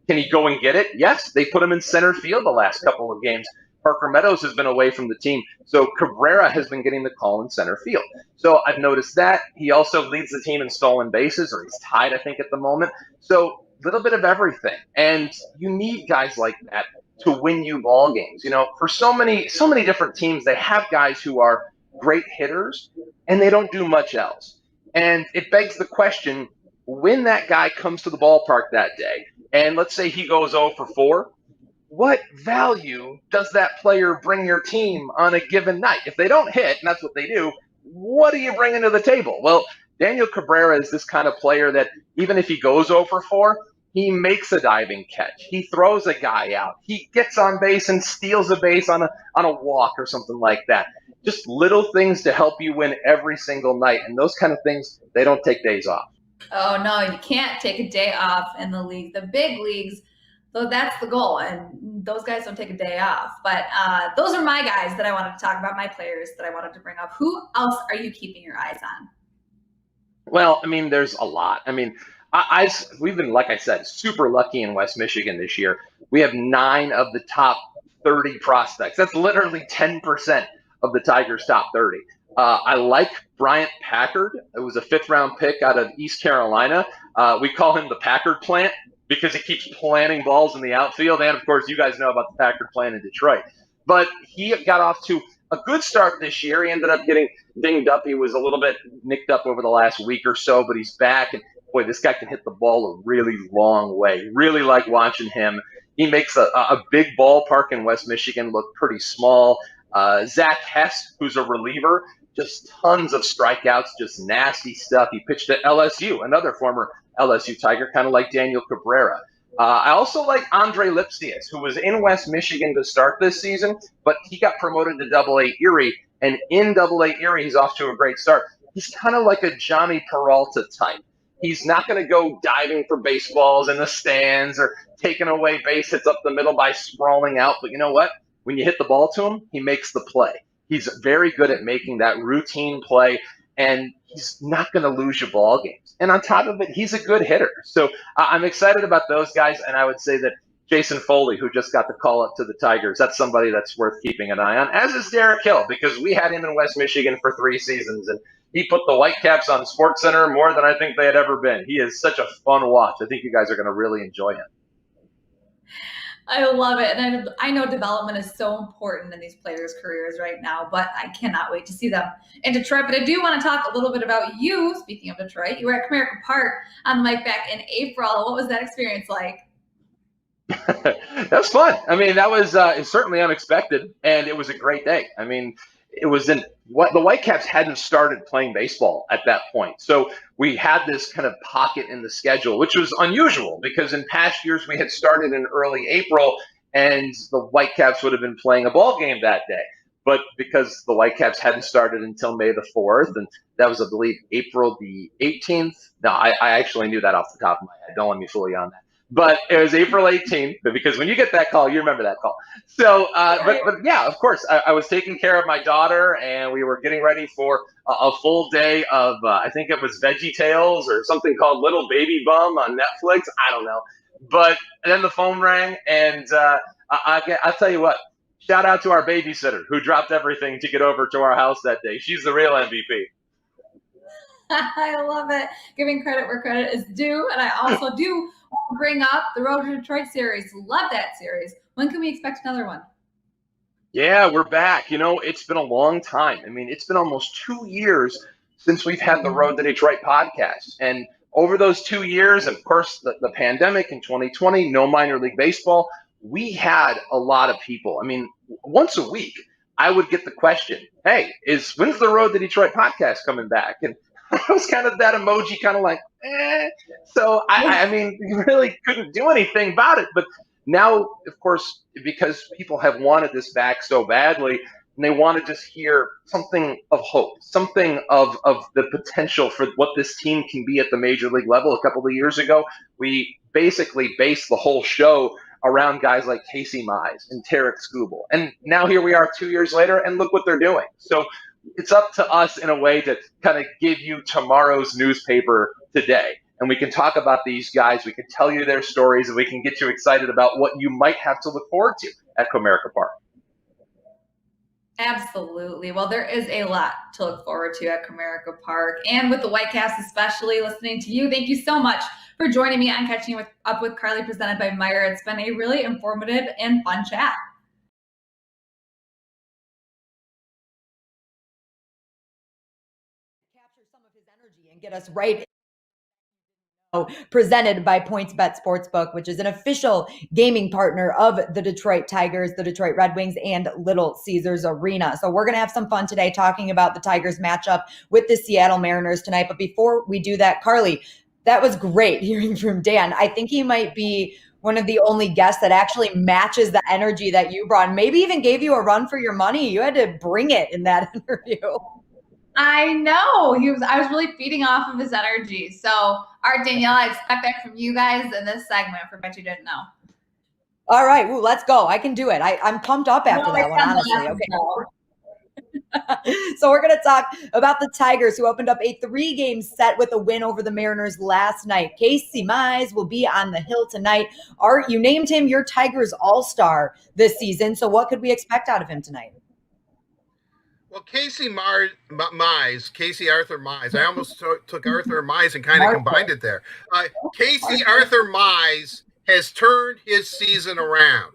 Can he go and get it? Yes. They put him in center field the last couple of games. Parker Meadows has been away from the team, so Cabrera has been getting the call in center field. So I've noticed that. He also leads the team in stolen bases, or he's tied, I think, at the moment. So a little bit of everything. And you need guys like that to win you ball games. For so many different teams, they have guys who are great hitters, and they don't do much else. And it begs the question, when that guy comes to the ballpark that day, and let's say he goes 0 for 4, what value does that player bring your team on a given night? If they don't hit, and that's what they do, what are you bringing to the table? Well, Daniel Cabrera is this kind of player that even if he goes 0 for 4, he makes a diving catch. He throws a guy out. He gets on base and steals a base on a walk or something like that. Just little things to help you win every single night. And those kind of things, they don't take days off. Oh, no, you can't take a day off in the league. The big leagues, so that's the goal, and those guys don't take a day off. But those are my guys that I wanted to talk about, my players that I wanted to bring up. Who else are you keeping your eyes on? Well, I mean, there's a lot. I mean, we've been, like I said, super lucky in West Michigan this year. We have 9 of the top 30 prospects. That's literally 10% of the Tigers' top 30. I like Bryant Packard. It was a 5th-round pick out of East Carolina. We call him the Packard plant, because he keeps planting balls in the outfield. And, of course, you guys know about the Packard plant in Detroit. But he got off to a good start this year. He ended up getting dinged up. He was a little bit nicked up over the last week or so, but he's back. And, boy, this guy can hit the ball a really long way. Really like watching him. He makes a big ballpark in West Michigan look pretty small. Zach Hess, who's a reliever, just tons of strikeouts, just nasty stuff. He pitched at LSU, another former LSU Tiger, kind of like Daniel Cabrera. I also like Andre Lipsius, who was in West Michigan to start this season, but he got promoted to Double-A Erie, and in Double-A Erie, he's off to a great start. He's kind of like a Johnny Peralta type. He's not going to go diving for baseballs in the stands or taking away base hits up the middle by sprawling out, but you know what? When you hit the ball to him, he makes the play. He's very good at making that routine play, and he's not going to lose you ball games. And on top of it, he's a good hitter. So I'm excited about those guys, and I would say that Jason Foley, who just got the call up to the Tigers, that's somebody that's worth keeping an eye on, as is Derek Hill, because we had him in West Michigan for 3 seasons, and he put the Whitecaps on SportsCenter more than I think they had ever been. He is such a fun watch. I think you guys are going to really enjoy him. I love it. And I know development is so important in these players' careers right now, but I cannot wait to see them in Detroit. But I do want to talk a little bit about you. Speaking of Detroit, you were at Comerica Park on the mic back in April. What was that experience like? That was fun. I mean, that was certainly unexpected, and it was a great day. I mean, it was in what the Whitecaps hadn't started playing baseball at that point. So we had this kind of pocket in the schedule, which was unusual because in past years we had started in early April and the Whitecaps would have been playing a ball game that day. But because the Whitecaps hadn't started until May the 4th, and that was, I believe, April the 18th. No, I actually knew that off the top of my head. Don't let me fool you on that. But it was April 18th, because when you get that call, you remember that call. So, but yeah, of course, I was taking care of my daughter, and we were getting ready for a full day of, I think it was Veggie Tales or something called Little Baby Bum on Netflix. I don't know. But then the phone rang, and I'll tell you what, shout out to our babysitter who dropped everything to get over to our house that day. She's the real MVP. I love it. Giving credit where credit is due. And I also do want to bring up the Road to Detroit series. Love that series. When can we expect another one? Yeah, we're back. It's been a long time. I mean, it's been almost 2 years since we've had the Road to Detroit podcast. And over those 2 years, of course, the pandemic in 2020, no minor league baseball, we had a lot of people. I mean, once a week, I would get the question, hey, when's the Road to Detroit podcast coming back? And I was kind of that emoji, kind of like, eh. So, I mean, you really couldn't do anything about it. But now, of course, because people have wanted this back so badly, and they want to just hear something of hope, something of the potential for what this team can be at the major league level. A couple of years ago, we basically based the whole show around guys like Casey Mize and Tarek Skubal. And now here we are 2 years later, and look what they're doing. So it's up to us in a way to kind of give you tomorrow's newspaper today. And we can talk about these guys, we can tell you their stories, and we can get you excited about what you might have to look forward to at Comerica Park. Absolutely. Well, there is a lot to look forward to at Comerica Park, and with the Whitecast especially. Listening to you, thank you so much for joining me on Catching Up with Carly, presented by Meyer. It's been a really informative and fun chat. Capture some of his energy and get us right. Presented by PointsBet Sportsbook, which is an official gaming partner of the Detroit Tigers, the Detroit Red Wings, and Little Caesars Arena. So we're going to have some fun today talking about the Tigers matchup with the Seattle Mariners tonight. But before we do that, Carly, that was great hearing from Dan. I think he might be one of the only guests that actually matches the energy that you brought, and maybe even gave you a run for your money. You had to bring it in that interview. I know. I was really feeding off of his energy. So, Art, Danielle, I expect that from you guys in this segment, for bet you didn't know. All right. Ooh, let's go. I can do it. I'm pumped up after that one, honestly. Okay. So we're going to talk about the Tigers, who opened up a 3-game set with a win over the Mariners last night. Casey Mize will be on the hill tonight. Art, you named him your Tigers all-star this season. So what could we expect out of him tonight? Well, Casey Arthur Mize. I almost took Arthur Mize and kind of combined it there. Casey Arthur Mize has turned his season around.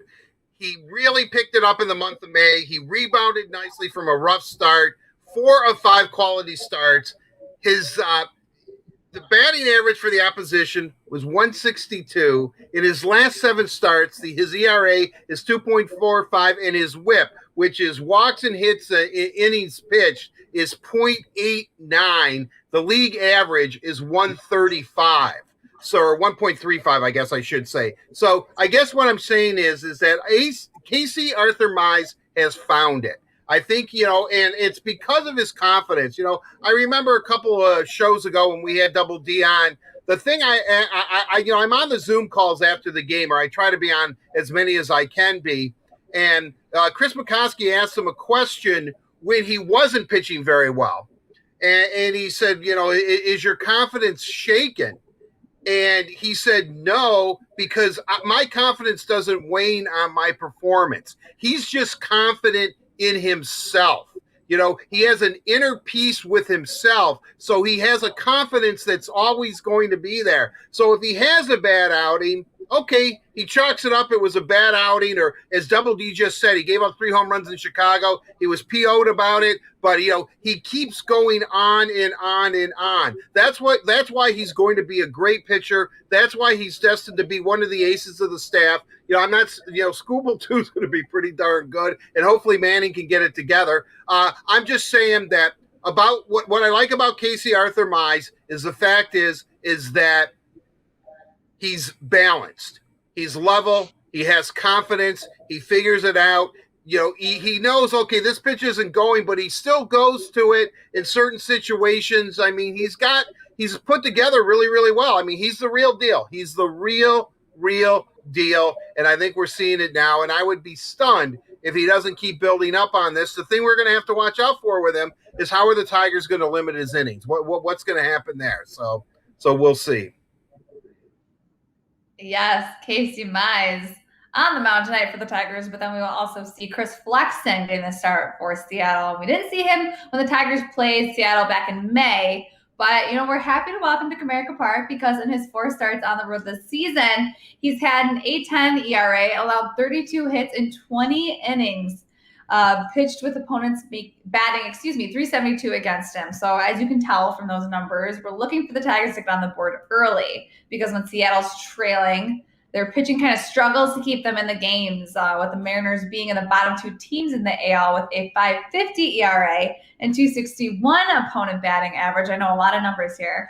He really picked it up in the month of May. He rebounded nicely from a rough start, 4 of 5 quality starts. His the batting average for the opposition was 162. In his last 7 starts, his ERA is 2.45, and his WHIP, which is walks and hits innings pitched, is 0.89. The league average is 135. So, or 1.35, I guess I should say. So I guess what I'm saying is that Casey Arthur Mize has found it. I think, and it's because of his confidence. I remember a couple of shows ago when we had Double D on. The thing I'm on the Zoom calls after the game, or I try to be on as many as I can be. And Chris McCoskey asked him a question when he wasn't pitching very well. And he said, is your confidence shaken? And he said, no, because my confidence doesn't wane on my performance. He's just confident in himself. He has an inner peace with himself. So he has a confidence that's always going to be there. So if he has a bad outing, okay, he chalks it up. It was a bad outing, or as Double D just said, he gave up 3 home runs in Chicago. He was PO'd about it, but he keeps going on and on and on. That's why he's going to be a great pitcher. That's why he's destined to be one of the aces of the staff. Skubal too is going to be pretty darn good, and hopefully Manning can get it together. I'm just saying that about what I like about Casey Arthur Mize is the fact is that he's balanced. He's level. He has confidence. He figures it out. He knows, okay, this pitch isn't going, but he still goes to it in certain situations. I mean, he's put together really, really well. I mean, he's the real deal. He's the real real deal. And I think we're seeing it now. And I would be stunned if he doesn't keep building up on this. The thing we're going to have to watch out for with him is how are the Tigers going to limit his innings? What's going to happen there? So we'll see. Yes, Casey Mize on the mound tonight for the Tigers, but then we will also see Chris Flexen getting the start for Seattle. We didn't see him when the Tigers played Seattle back in May, but, we're happy to welcome to Comerica Park because in his 4 starts on the road this season, he's had an 8.10 ERA, allowed 32 hits in 20 innings, pitched with opponents batting 372 against him. So as you can tell from those numbers, we're looking for the Tigers to get on the board early because when Seattle's trailing, their pitching kind of struggles to keep them in the games, with the Mariners being in the bottom 2 teams in the AL with a 5.50 ERA and 261 opponent batting average. I know a lot of numbers here.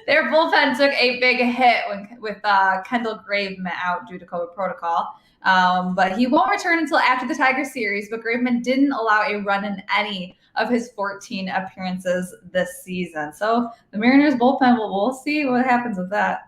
Their bullpen took a big hit with Kendall Graveman out due to COVID protocol. But he won't return until after the Tiger series, but Graveman didn't allow a run in any of his 14 appearances this season. So the Mariners bullpen, we'll see what happens with that.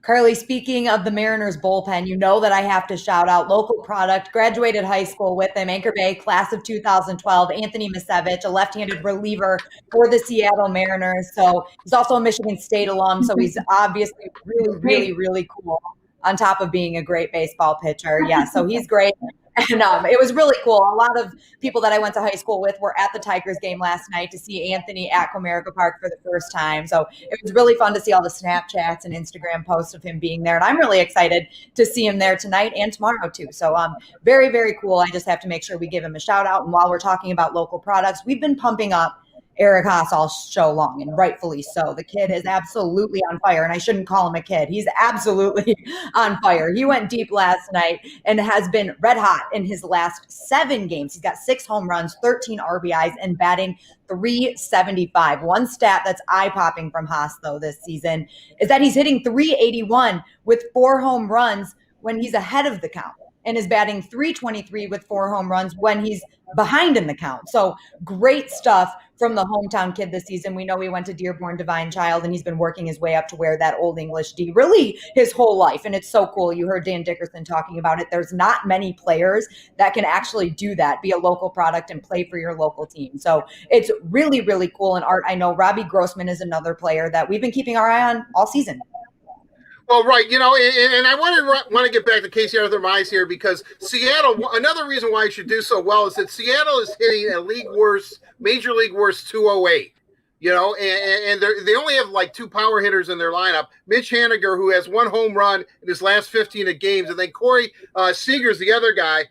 Carly, speaking of the Mariners bullpen, you know that I have to shout out local product, graduated high school with him, Anchor Bay, class of 2012, Anthony Misevich, a left-handed reliever for the Seattle Mariners. So he's also a Michigan State alum, so he's obviously really, really, really cool on top of being a great baseball pitcher. Yeah, so he's great. And it was really cool. A lot of people that I went to high school with were at the Tigers game last night to see Anthony at Comerica Park for the first time. So it was really fun to see all the Snapchats and Instagram posts of him being there. And I'm really excited to see him there tonight and tomorrow too. So very, very cool. I just have to make sure we give him a shout out. And while we're talking about local products, we've been pumping up Eric Haas all show long, and rightfully so. The kid is absolutely on fire, and I shouldn't call him a kid. He's absolutely on fire. He went deep last night and has been red hot in his last 7 games. He's got 6 home runs, 13 RBIs, and batting .375. One stat that's eye-popping from Haas, though, this season is that he's hitting .381 with 4 home runs when he's ahead of the count, and is batting .323 with 4 home runs when he's behind in the count. So great stuff from the hometown kid this season. We know he went to Dearborn Divine Child, and he's been working his way up to wear that Old English D really his whole life. And it's so cool. You heard Dan Dickerson talking about it. There's not many players that can actually do that, be a local product and play for your local team. So it's really, really cool. And Art, I know Robbie Grossman is another player that we've been keeping our eye on all season. Well, right, and I want to get back to Casey Arthur Mize here because Seattle. Another reason why he should do so well is that Seattle is hitting a major league worst 208. And they only have like 2 power hitters in their lineup. Mitch Haniger, who has 1 home run in his last 15 of games, and then Corey Seager's the other guy.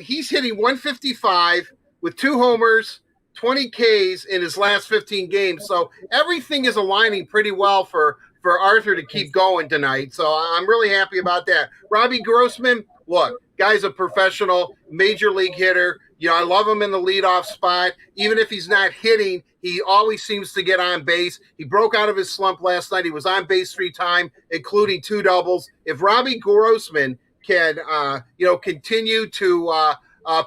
He's hitting 155 with 2 homers, 20 Ks in his last 15 games. So everything is aligning pretty well for Arthur to keep going tonight. So I'm really happy about that. Robbie Grossman, look, guy's a professional major league hitter. I love him in the leadoff spot. Even if he's not hitting, he always seems to get on base. He broke out of his slump last night. He was on base 3 times, including 2 doubles. If Robbie Grossman can, continue to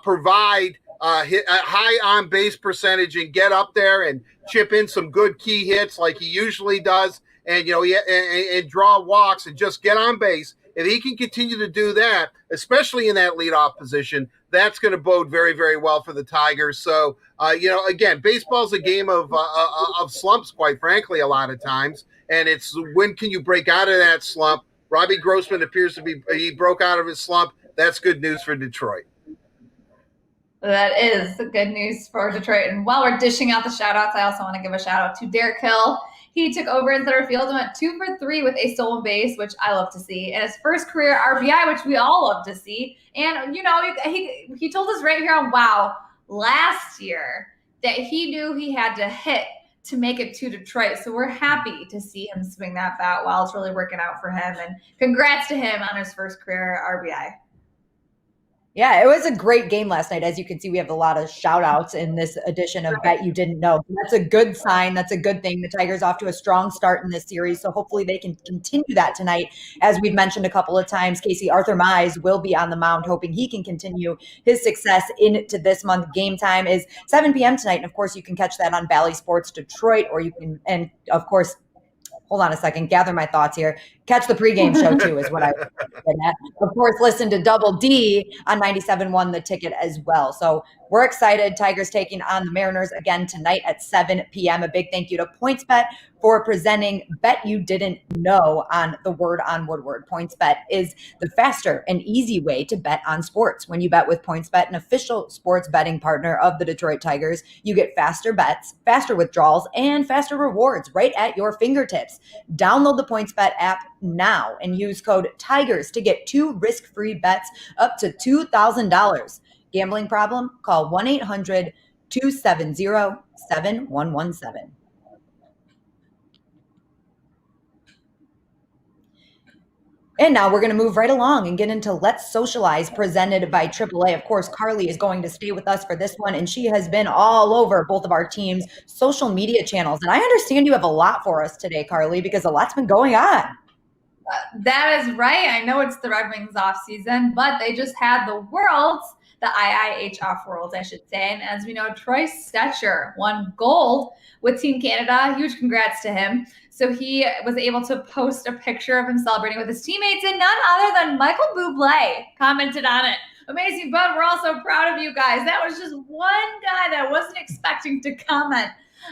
provide a high on base percentage and get up there and chip in some good key hits like he usually does, and and draw walks and just get on base. If he can continue to do that, especially in that leadoff position, that's going to bode very, very well for the Tigers. So, again, baseball's a game of slumps, quite frankly, a lot of times. And it's when can you break out of that slump? Robbie Grossman appears to be, he broke out of his slump. That's good news for Detroit. That is good news for Detroit. And while we're dishing out the shout-outs, I also want to give a shout-out to Derek Hill. He took over in center field and went 2 for 3 with a stolen base, which I love to see, and his first career RBI, which we all love to see. And, he told us right here on WOW last year that he knew he had to hit to make it to Detroit. So we're happy to see him swing that bat well. It's really working out for him. And congrats to him on his first career RBI. Yeah, it was a great game last night. As you can see, we have a lot of shout outs in this edition of Bet You Didn't Know. That's a good sign. That's a good thing. The Tigers off to a strong start in this series. So hopefully they can continue that tonight. As we've mentioned a couple of times, Casey Arthur Mize will be on the mound, hoping he can continue his success into this month. Game time is 7 p.m. tonight. And of course, you can catch that on Valley Sports Detroit, or you can, and of course, hold on a second, gather my thoughts here. Catch the pregame show too is what I was getting at. Of course, listen to Double D on 97.1 The Ticket as well. So we're excited. Tigers taking on the Mariners again tonight at 7 p.m. A big thank you to PointsBet for presenting Bet You Didn't Know on the Word on Woodward. PointsBet is the faster and easy way to bet on sports. When you bet with PointsBet, an official sports betting partner of the Detroit Tigers, you get faster bets, faster withdrawals, and faster rewards right at your fingertips. Download the PointsBet app now and use code TIGERS to get 2 risk-free bets up to $2,000. Gambling problem? Call 1-800-270-7117. And now we're going to move right along and get into Let's Socialize, presented by AAA. Of course, Carly is going to stay with us for this one, and she has been all over both of our teams' social media channels. And I understand you have a lot for us today, Carly, because a lot's been going on. That is right. I know it's the Red Wings off season, but they just had the IIH off Worlds, I should say. And as we know, Troy Stecher won gold with Team Canada. Huge congrats to him. So he was able to post a picture of him celebrating with his teammates, and none other than Michael Bublé commented on it. Amazing, bud. We're all so proud of you guys. That was just one guy that wasn't expecting to comment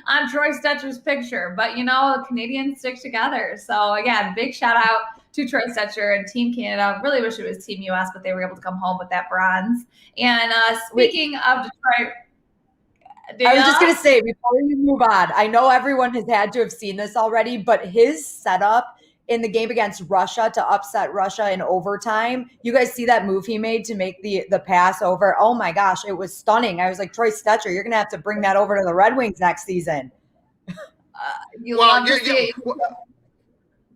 on Troy Stecher's picture. But, you know, Canadians stick together. So, again, big shout out to Troy Stecher and Team Canada. Really wish it was Team US, but they were able to come home with that bronze. And speaking of Detroit, I was just going to say, before we move on, I know everyone has had to have seen this already, but his setup in the game against Russia to upset Russia in overtime, you guys see that move he made to make the pass over? Oh my gosh, it was stunning. I was like, Troy Stecher, you're going to have to bring that over to the Red Wings next season.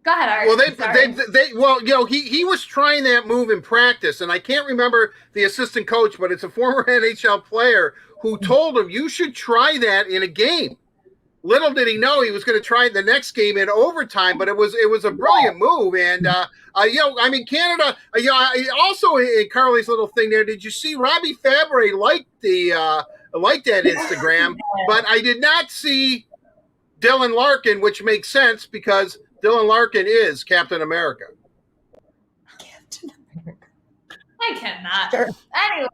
Go ahead, Art. Well, he was trying that move in practice, and I can't remember the assistant coach, but it's a former NHL player who told him, you should try that in a game. Little did he know he was going to try it the next game in overtime, but it was a brilliant move. And Canada. Also in Carly's little thing there, did you see Robbie Fabre liked that Instagram? But I did not see Dylan Larkin, which makes sense because Dylan Larkin is Captain America. I cannot. Sure. Anyway,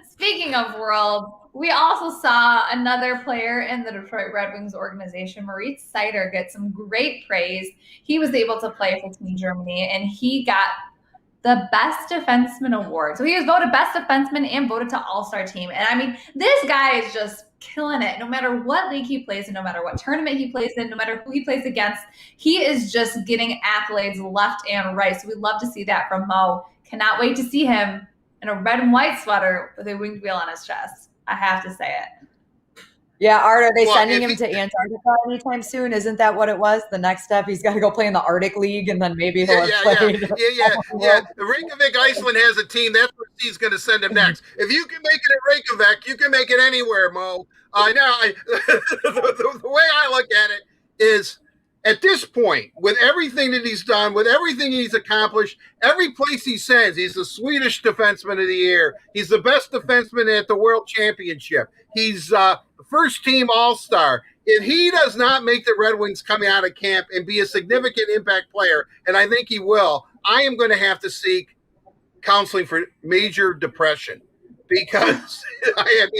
speaking of world, we also saw another player in the Detroit Red Wings organization, Moritz Seider, get some great praise. He was able to play for Team Germany, and he got the Best Defenseman award. So he was voted Best Defenseman and voted to All-Star Team. And I mean, this guy is just killing it. No matter what league he plays in, no matter what tournament he plays in, no matter who he plays against, he is just getting accolades left and right. So we'd love to see that from Mo. Cannot wait to see him in a red and white sweater with a winged wheel on his chest. I have to say it. Yeah, Art, are they sending him to Antarctica anytime soon? Isn't that what it was? The next step, he's got to go play in the Arctic League, and then maybe he'll have played. Yeah. Reykjavik, Iceland has a team. That's where he's going to send him next. If you can make it at Reykjavik, you can make it anywhere, Mo. The way I look at it is, at this point, with everything that he's done, with everything he's accomplished, every place he sends, he's the Swedish Defenseman of the Year. He's the best defenseman at the World Championship. He's first team All-Star. If he does not make the Red Wings coming out of camp and be a significant impact player, and I think he will, I am going to have to seek counseling for major depression, because I've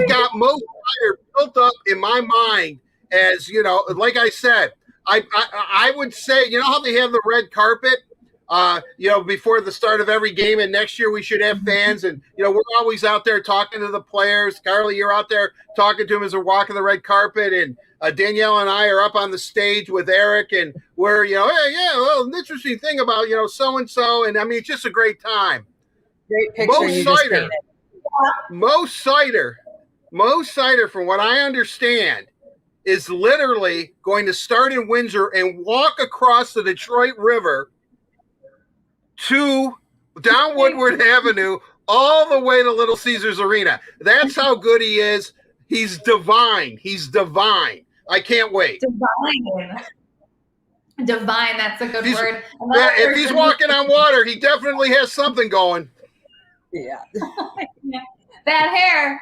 got most players built up in my mind. As you know, like I said, I would say, you know how they have the red carpet, before the start of every game, and next year we should have fans, and we're always out there talking to the players. Carly, you're out there talking to them as they're walking the red carpet, and Danielle and I are up on the stage with Eric, and we're an interesting thing about so and so, and I mean it's just a great time. Great picture. Mo Seider, from what I understand, is literally going to start in Windsor and walk across the Detroit River down Woodward Avenue all the way to Little Caesars Arena. That's how good he is. He's divine. I can't wait. Divine. That's a good word. If he's walking on water, he definitely has something going. Yeah. That hair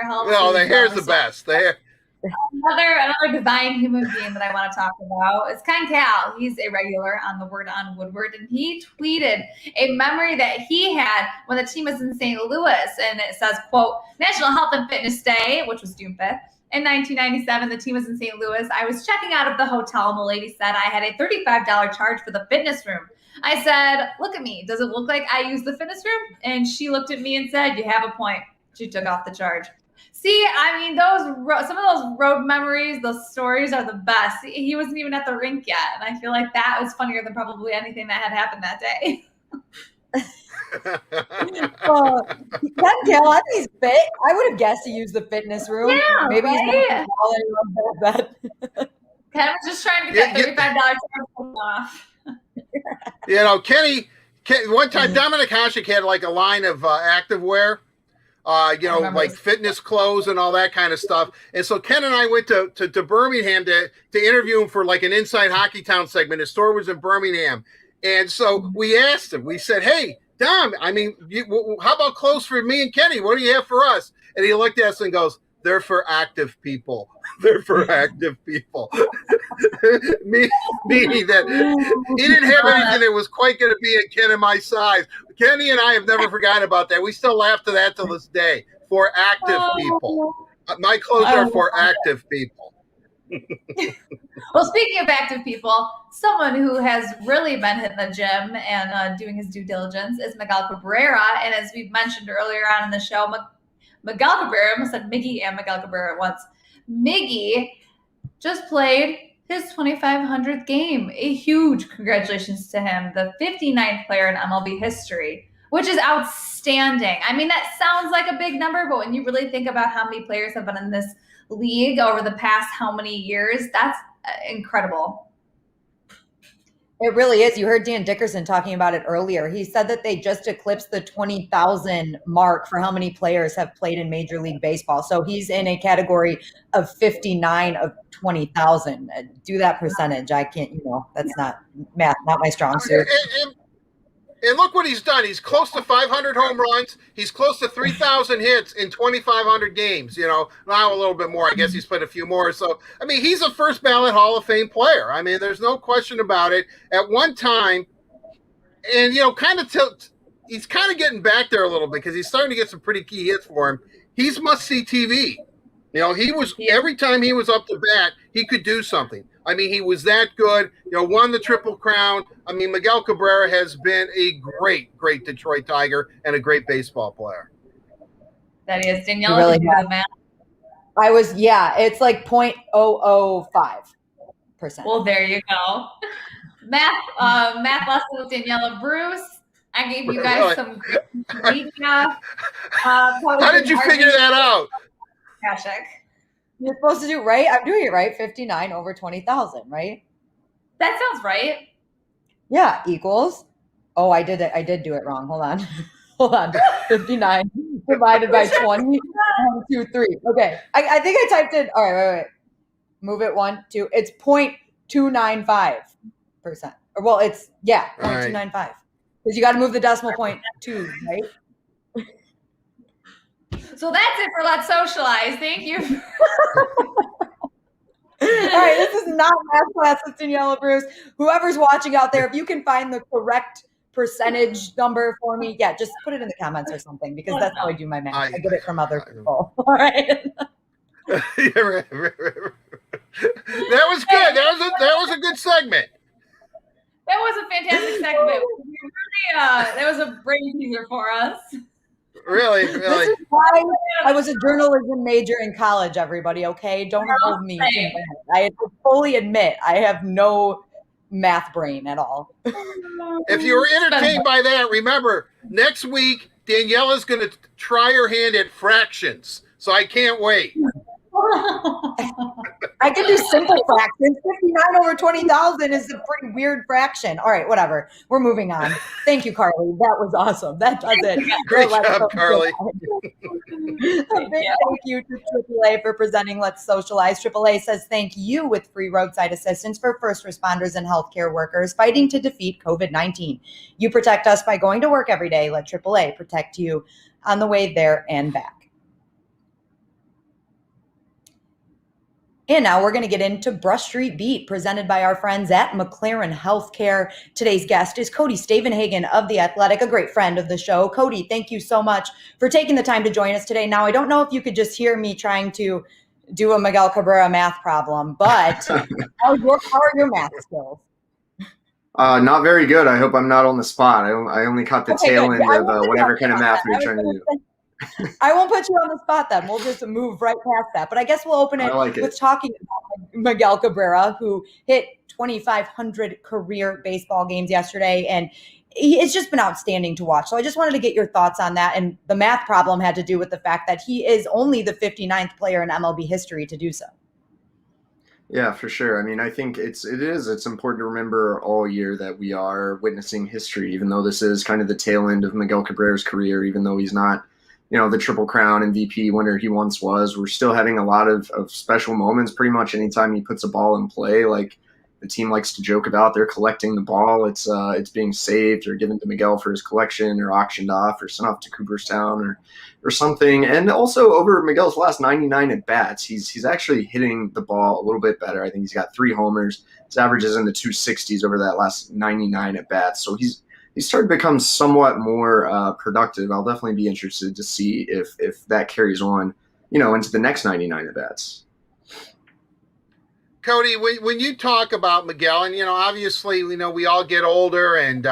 helps. No, the hair's the best. The hair. Another divine human being that I want to talk about is Ken Cal. He's a regular on the Word on Woodward, and he tweeted a memory that he had when the team was in St. Louis, and it says, quote, National Health and Fitness Day, which was June 5th. In 1997, the team was in St. Louis. I was checking out of the hotel, and the lady said I had a $35 charge for the fitness room. I said, look at me. Does it look like I use the fitness room? And she looked at me and said, you have a point. She took off the charge. See, I mean, some of those road memories, those stories are the best. He wasn't even at the rink yet, and I feel like that was funnier than probably anything that had happened that day. Ken Gill, on these fit, I would have guessed to use the fitness room. Yeah, maybe right? he's not that. Ken was just trying to get that $35 off. You know, Kenny, one time Dominic Hasek had like a line of activewear. You know, like fitness clothes and all that kind of stuff. And so Ken and I went to Birmingham to interview him for like an Inside Hockey Town segment. His store was in Birmingham. And so we asked him, we said, hey, Dom, I mean, how about clothes for me and Kenny? What do you have for us? And he looked at us and goes, they're for active people. They're for active people. Meaning that he didn't have anything that was quite going to be a Ken and my size. Kenny and I have never forgotten about that. We still laugh to that till this day. For active people. My clothes are for active people. Well, speaking of active people, someone who has really been hitting the gym and doing his due diligence is Miguel Cabrera. And as we've mentioned earlier on in the show, Miguel Cabrera, I almost said Miggy and Miguel Cabrera at once. Miggy just played his 2,500th game. A huge congratulations to him, the 59th player in MLB history, which is outstanding. I mean, that sounds like a big number, but when you really think about how many players have been in this league over the past how many years, that's incredible. It really is. You heard Dan Dickerson talking about it earlier. He said that they just eclipsed the 20,000 mark for how many players have played in Major League Baseball. So he's in a category of 59 of 20,000. Do that percentage. I can't, that's not math, not my strong suit. And look what he's done. He's close to 500 home runs. He's close to 3,000 hits in 2,500 games. Now a little bit more. I guess he's played a few more. So, I mean, he's a first ballot Hall of Fame player. I mean, there's no question about it. At one time, and, he's kind of getting back there a little bit because he's starting to get some pretty key hits for him. He's must-see TV. Every time he was up to bat, he could do something. I mean, he was that good, won the Triple Crown. I mean, Miguel Cabrera has been a great, great Detroit Tiger and a great baseball player. That is. Danielle, really man. It's like 0.005%. Well, there you go. Math lesson with Daniela Bruce. I gave you guys some great How did you figure that out? Hasek. You're supposed to do right. I'm doing it right. 59 over 20,000, right? That sounds right. Yeah, equals. Oh, I did it. I did do it wrong. Hold on. 59 divided by 20. 1, 2, 3. Okay. I think I typed in. All right, wait. Move it 1, 2. It's 0.295%. Well, it's 0.295. Because you got to move the decimal point 2, right? So that's it for Let's Socialize. Thank you. All right, this is not math class with Daniela Bruce. Whoever's watching out there, if you can find the correct percentage number for me, just put it in the comments or something, because that's how I do my math. I get it from other people. All right. That was good. That was a good segment. That was a fantastic segment. That was a brain teaser for us. Really? This is why I was a journalism major in college, everybody, okay? Don't hold me to that. I fully admit I have no math brain at all. If you were entertained by that, remember, next week, Daniela's going to try her hand at fractions. So I can't wait. I can do simple fractions. 59 over 20,000 is a pretty weird fraction. All right, whatever. We're moving on. Thank you, Carly. That was awesome. That does it. Great job, Carly. A big thank you to AAA for presenting Let's Socialize. AAA says thank you with free roadside assistance for first responders and healthcare workers fighting to defeat COVID-19. You protect us by going to work every day. Let AAA protect you on the way there and back. And now we're going to get into Brush Street Beat, presented by our friends at McLaren Healthcare. Today's guest is Cody Stavenhagen of The Athletic, a great friend of the show. Cody, thank you so much for taking the time to join us today. Now, I don't know if you could just hear me trying to do a Miguel Cabrera math problem, but how are your math skills? Not very good. I hope I'm not on the spot. I only caught the tail good. end of whatever kind of math we're trying to do. I won't put you on the spot then. We'll just move right past that. But I guess we'll open it with talking about Miguel Cabrera, who hit 2,500 career baseball games yesterday. And it's just been outstanding to watch. So I just wanted to get your thoughts on that. And the math problem had to do with the fact that he is only the 59th player in MLB history to do so. Yeah, for sure. I mean, I think it's important to remember all year that we are witnessing history, even though this is kind of the tail end of Miguel Cabrera's career, even though he's not, the Triple Crown MVP winner he once was. We're still having a lot of special moments pretty much anytime he puts a ball in play. Like the team likes to joke about, they're collecting the ball. It's being saved or given to Miguel for his collection or auctioned off or sent off to Cooperstown or something. And also over Miguel's last 99 at bats, he's actually hitting the ball a little bit better. I think he's got 3 homers. His average is in the 260s over that last 99 at bats. So he's started to become somewhat more productive. I'll definitely be interested to see if that carries on, into the next 99 at bats. Cody, when you talk about Miguel, and obviously, we all get older, and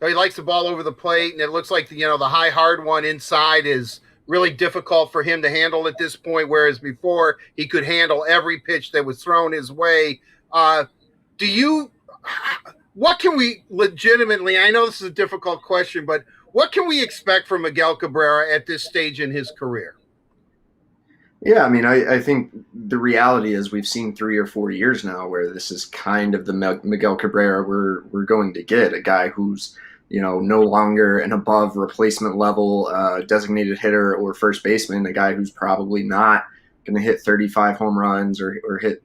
he likes the ball over the plate, and it looks like the high hard one inside is really difficult for him to handle at this point, whereas before he could handle every pitch that was thrown his way. What can we legitimately? I know this is a difficult question, but what can we expect from Miguel Cabrera at this stage in his career? Yeah, I mean, I think the reality is we've seen 3 or 4 years now where this is kind of the Miguel Cabrera we're going to get, a guy who's, no longer an above replacement level designated hitter or first baseman, a guy who's probably not going to hit 35 home runs or hit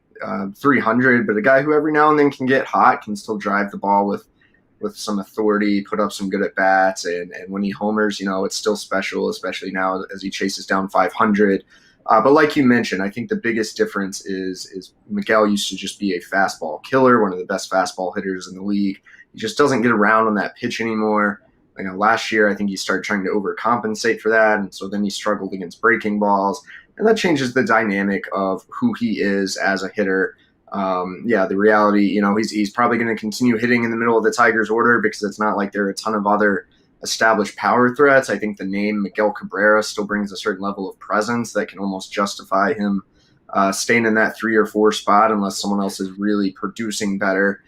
300, but a guy who every now and then can get hot, can still drive the ball with some authority, put up some good at bats, and when he homers, it's still special, especially now as he chases down 500. But like you mentioned, I think the biggest difference is Miguel used to just be a fastball killer, one of the best fastball hitters in the league. He just doesn't get around on that pitch anymore. Last year, I think he started trying to overcompensate for that, and so then he struggled against breaking balls, and that changes the dynamic of who he is as a hitter. The reality, he's probably going to continue hitting in the middle of the Tigers' order because it's not like there are a ton of other established power threats. I think the name Miguel Cabrera still brings a certain level of presence that can almost justify him staying in that 3 or 4 spot unless someone else is really producing better.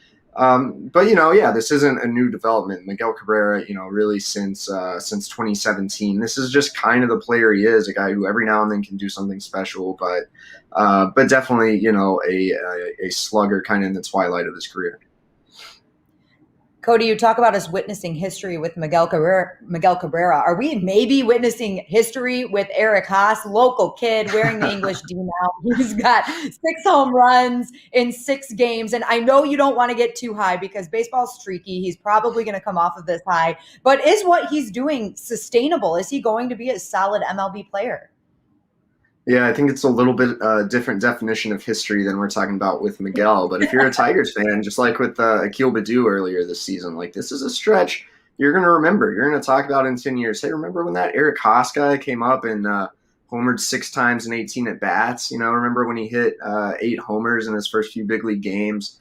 This isn't a new development. Miguel Cabrera, really since 2017, this is just kind of the player he is, a guy who every now and then can do something special, but definitely, a slugger kind of in the twilight of his career. Cody, you talk about us witnessing history with Miguel Cabrera. Are we maybe witnessing history with Eric Haas, local kid wearing the English D now? He's got 6 home runs in 6 games. And I know you don't want to get too high because baseball's streaky. He's probably going to come off of this high. But is what he's doing sustainable? Is he going to be a solid MLB player? Yeah, I think it's a little bit different definition of history than we're talking about with Miguel. But if you're a Tigers fan, just like with Akil Baddoo earlier this season, like this is a stretch you're going to remember. You're going to talk about in 10 years. Hey, remember when that Eric Haas guy came up and homered 6 times in 18 at bats? Remember when he hit 8 homers in his first few big league games?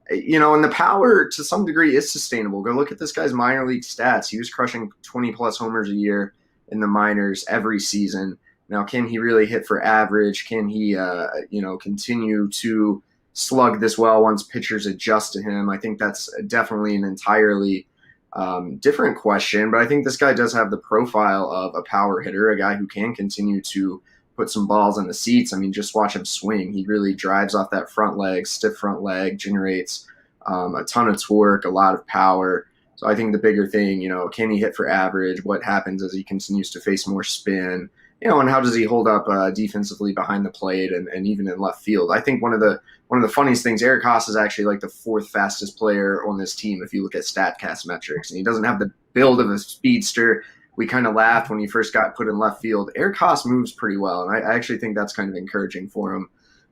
And the power to some degree is sustainable. Go look at this guy's minor league stats. He was crushing 20 plus homers a year in the minors every season. Now, can he really hit for average? Can he, continue to slug this well once pitchers adjust to him? I think that's definitely an entirely different question. But I think this guy does have the profile of a power hitter, a guy who can continue to put some balls in the seats. I mean, just watch him swing. He really drives off that front leg, stiff front leg, generates a ton of torque, a lot of power. So I think the bigger thing, can he hit for average? What happens as he continues to face more spin? And how does he hold up defensively behind the plate and even in left field? I think one of the funniest things, Eric Haas is actually like the 4th fastest player on this team if you look at StatCast metrics, and he doesn't have the build of a speedster. We kind of laughed when he first got put in left field. Eric Haas moves pretty well, and I actually think that's kind of encouraging for him.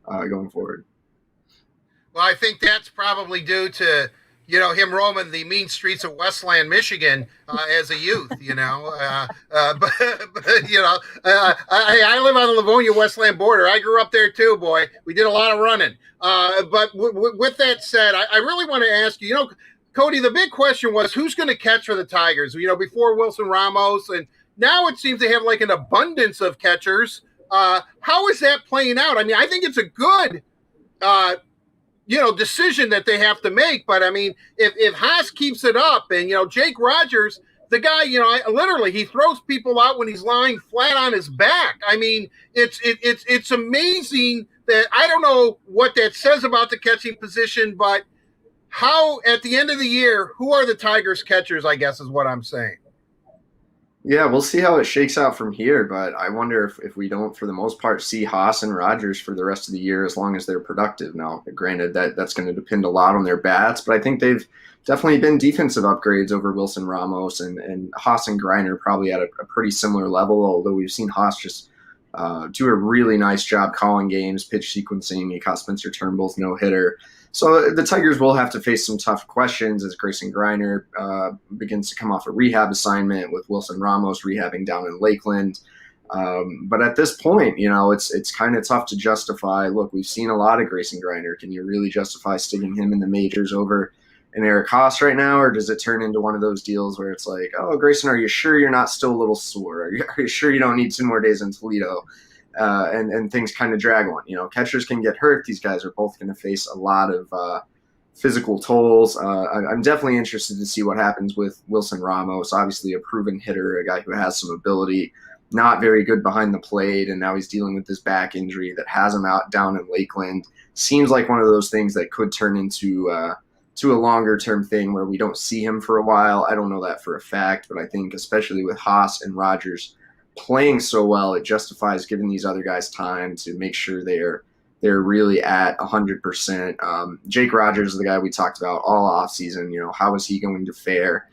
going forward. Well, I think that's probably due to him roaming the mean streets of Westland, Michigan, as a youth. But I live on the Livonia Westland border. I grew up there too, boy. We did a lot of running. But with that said, I really want to ask you. Cody, the big question was who's going to catch for the Tigers. Before Wilson Ramos, and now it seems they have like an abundance of catchers. How is that playing out? I mean, I think it's a good decision that they have to make. But I mean, if Haas keeps it up and, Jake Rogers, the guy, literally he throws people out when he's lying flat on his back. I mean, it's amazing that I don't know what that says about the catching position, but how at the end of the year, who are the Tigers catchers, I guess is what I'm saying. Yeah, we'll see how it shakes out from here, but I wonder if we don't, for the most part, see Haas and Rogers for the rest of the year as long as they're productive. Now, granted, that's going to depend a lot on their bats, but I think they've definitely been defensive upgrades over Wilson Ramos, and Haas and Griner probably at a pretty similar level, although we've seen Haas just do a really nice job calling games, pitch sequencing. He caught Spencer Turnbull's no-hitter. So the Tigers will have to face some tough questions as Grayson Griner begins to come off a rehab assignment with Wilson Ramos rehabbing down in Lakeland. But at this point, it's kind of tough to justify. Look, we've seen a lot of Grayson Griner. Can you really justify sticking him in the majors over an Eric Haas right now? Or does it turn into one of those deals where it's like, oh, Grayson, are you sure you're not still a little sore? Are you sure you don't need 2 more days in Toledo? And things kind of drag on. Catchers can get hurt. These guys are both going to face a lot of physical tolls. I'm definitely interested to see what happens with Wilson Ramos, obviously a proven hitter, a guy who has some ability, not very good behind the plate, and now he's dealing with this back injury that has him out down in Lakeland. Seems like one of those things that could turn into to a longer-term thing where we don't see him for a while. I don't know that for a fact, but I think especially with Haas and Rogers playing so well, it justifies giving these other guys time to make sure they're really at 100%. Jake Rogers is the guy we talked about all offseason. How is he going to fare?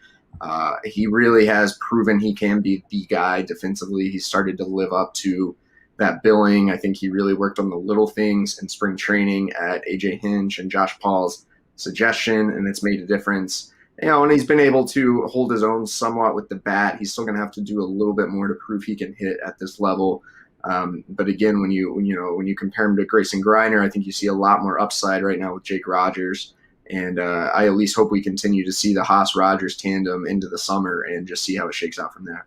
He really has proven he can be the guy defensively. He started to live up to that billing. I think he really worked on the little things in spring training at AJ Hinch and Josh Paul's suggestion, and it's made a difference. And he's been able to hold his own somewhat with the bat. He's still going to have to do a little bit more to prove he can hit at this level. But again, when you compare him to Grayson Griner, I think you see a lot more upside right now with Jake Rogers. And I at least hope we continue to see the Haas-Rogers tandem into the summer and just see how it shakes out from there.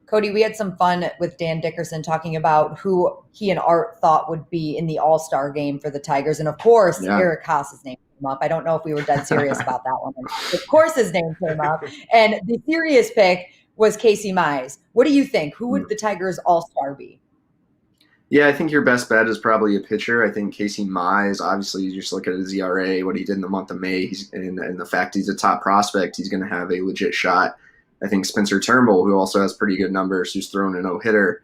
Cody, we had some fun with Dan Dickerson talking about who he and Art thought would be in the All-Star game for the Tigers. And of course, Eric Haas's name came up. I don't know if we were dead serious about that one. Of course his name came up. And the serious pick was Casey Mize. What do you think? Who would the Tigers All-Star be? Yeah, I think your best bet is probably a pitcher. I think Casey Mize, obviously, you just look at his ERA, what he did in the month of May, and the fact he's a top prospect, he's going to have a legit shot. I think Spencer Turnbull, who also has pretty good numbers, who's thrown a no-hitter,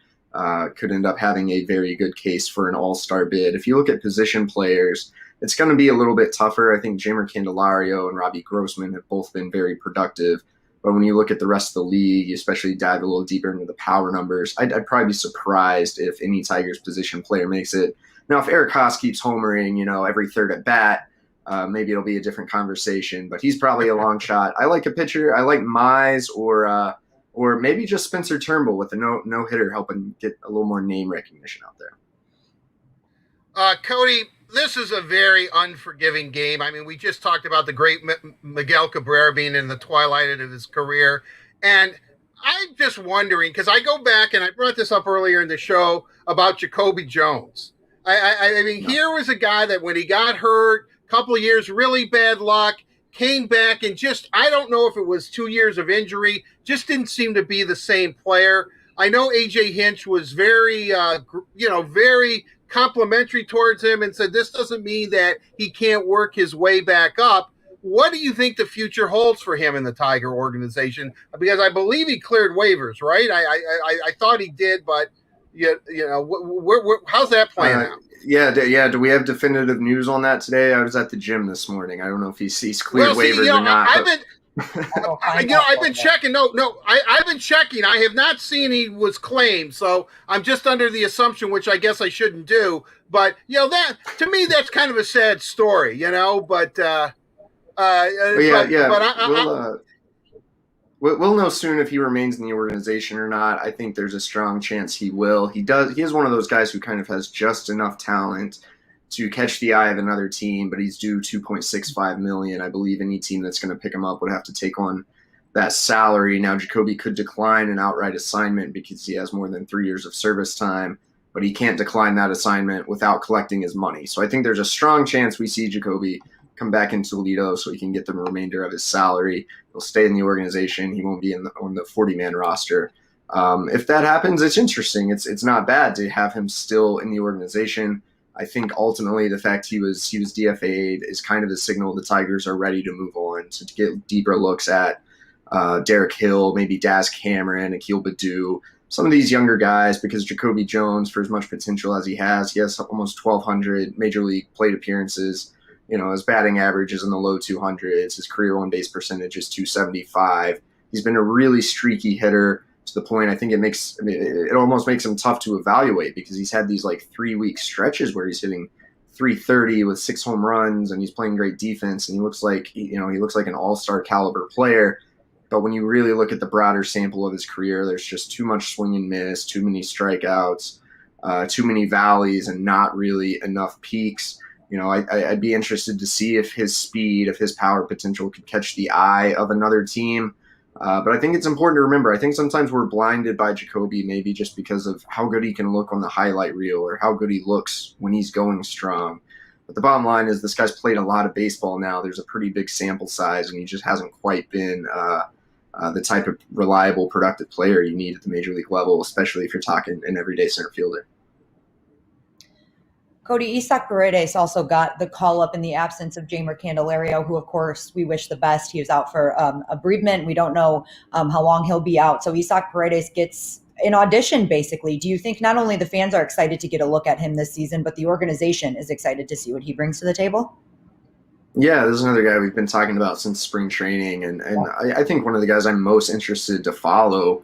could end up having a very good case for an all-star bid. If you look at position players, it's going to be a little bit tougher. I think Jamer Candelario and Robbie Grossman have both been very productive. But when you look at the rest of the league, especially dive a little deeper into the power numbers, I'd probably be surprised if any Tigers position player makes it. Now, if Eric Haas keeps homering, every third at bat, maybe it'll be a different conversation. But he's probably a long shot. I like a pitcher. I like Mize or maybe just Spencer Turnbull with a no-hitter helping get a little more name recognition out there. Cody, this is a very unforgiving game. I mean, we just talked about the great Miguel Cabrera being in the twilight of his career. And I'm just wondering, because I go back and I brought this up earlier in the show about Jacoby Jones. I mean, here was a guy that when he got hurt, a couple of years, really bad luck, came back and just, I don't know if it was 2 years of injury, just didn't seem to be the same player. I know AJ Hinch was very, very complimentary towards him and said this doesn't mean that he can't work his way back up. What do you think the future holds for him in the Tiger organization? Because I believe he cleared waivers, right? I thought he did, but how's that playing out? Yeah. Do we have definitive news on that today? I was at the gym this morning. I don't know if he's cleared waivers or not. I've been checking. I've been checking. I have not seen he was claimed, so I'm just under the assumption, which I guess I shouldn't do. But that to me, that's kind of a sad story, But we'll know soon if he remains in the organization or not. I think there's a strong chance he will. He is one of those guys who kind of has just enough talent to catch the eye of another team, but he's due $2.65 million. I believe any team that's going to pick him up would have to take on that salary. Now, Jacoby could decline an outright assignment because he has more than 3 years of service time, but he can't decline that assignment without collecting his money. So I think there's a strong chance we see Jacoby come back in Toledo so he can get the remainder of his salary. He'll stay in the organization. He won't be on the 40-man roster. If that happens, it's interesting. It's not bad to have him still in the organization. I think ultimately the fact he was DFA'd is kind of a signal the Tigers are ready to move on to get deeper looks at Derek Hill, maybe Daz Cameron, Akil Baddoo, some of these younger guys, because Jacoby Jones, for as much potential as he has almost 1,200 major league plate appearances. His batting average is in the low 200s. His career on-base percentage is .275. He's been a really streaky hitter to the point I think it almost makes him tough to evaluate because he's had these 3-week stretches where he's hitting .330 with 6 home runs and he's playing great defense and he looks like an all-star caliber player. But when you really look at the broader sample of his career, there's just too much swing and miss, too many strikeouts, too many valleys, and not really enough peaks. I'd be interested to see if his speed, if his power potential could catch the eye of another team. But I think it's important to remember, I think sometimes we're blinded by Jacoby maybe just because of how good he can look on the highlight reel or how good he looks when he's going strong. But the bottom line is this guy's played a lot of baseball now. There's a pretty big sample size, and he just hasn't quite been the type of reliable, productive player you need at the major league level, especially if you're talking an everyday center fielder. Cody, Isaac Paredes also got the call-up in the absence of Jeimer Candelario, who, of course, we wish the best. He was out for a bereavement. We don't know how long he'll be out. So Isaac Paredes gets an audition, basically. Do you think not only the fans are excited to get a look at him this season, but the organization is excited to see what he brings to the table? Yeah, this is another guy we've been talking about since spring training, and I think one of the guys I'm most interested to follow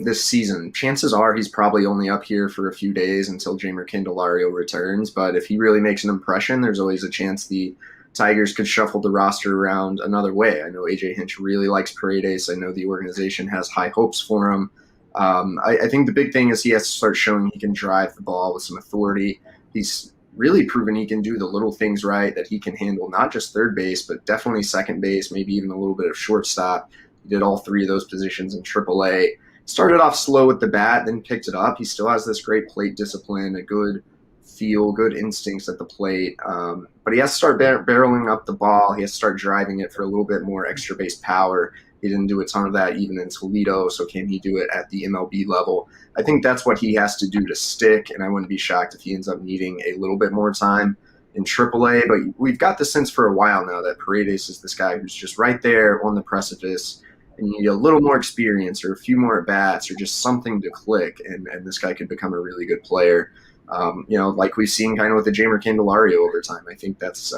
this season. Chances are he's probably only up here for a few days until Jeimer Candelario returns, but if he really makes an impression, there's always a chance the Tigers could shuffle the roster around another way. I know AJ Hinch really likes Paredes. I know the organization has high hopes for him. I think the big thing is he has to start showing he can drive the ball with some authority. He's really proven he can do the little things right, that he can handle not just third base, but definitely second base, maybe even a little bit of shortstop. He did all 3 of those positions in AAA. Started off slow with the bat, then picked it up. He still has this great plate discipline, a good feel, good instincts at the plate. But he has to start barreling up the ball. He has to start driving it for a little bit more extra base power. He didn't do a ton of that even in Toledo, so can he do it at the MLB level? I think that's what he has to do to stick, and I wouldn't be shocked if he ends up needing a little bit more time in AAA. But we've got the sense for a while now that Paredes is this guy who's just right there on the precipice, and you need a little more experience or a few more at-bats or just something to click, and this guy could become a really good player. Like we've seen kind of with the Jeimer Candelario over time. I think that's,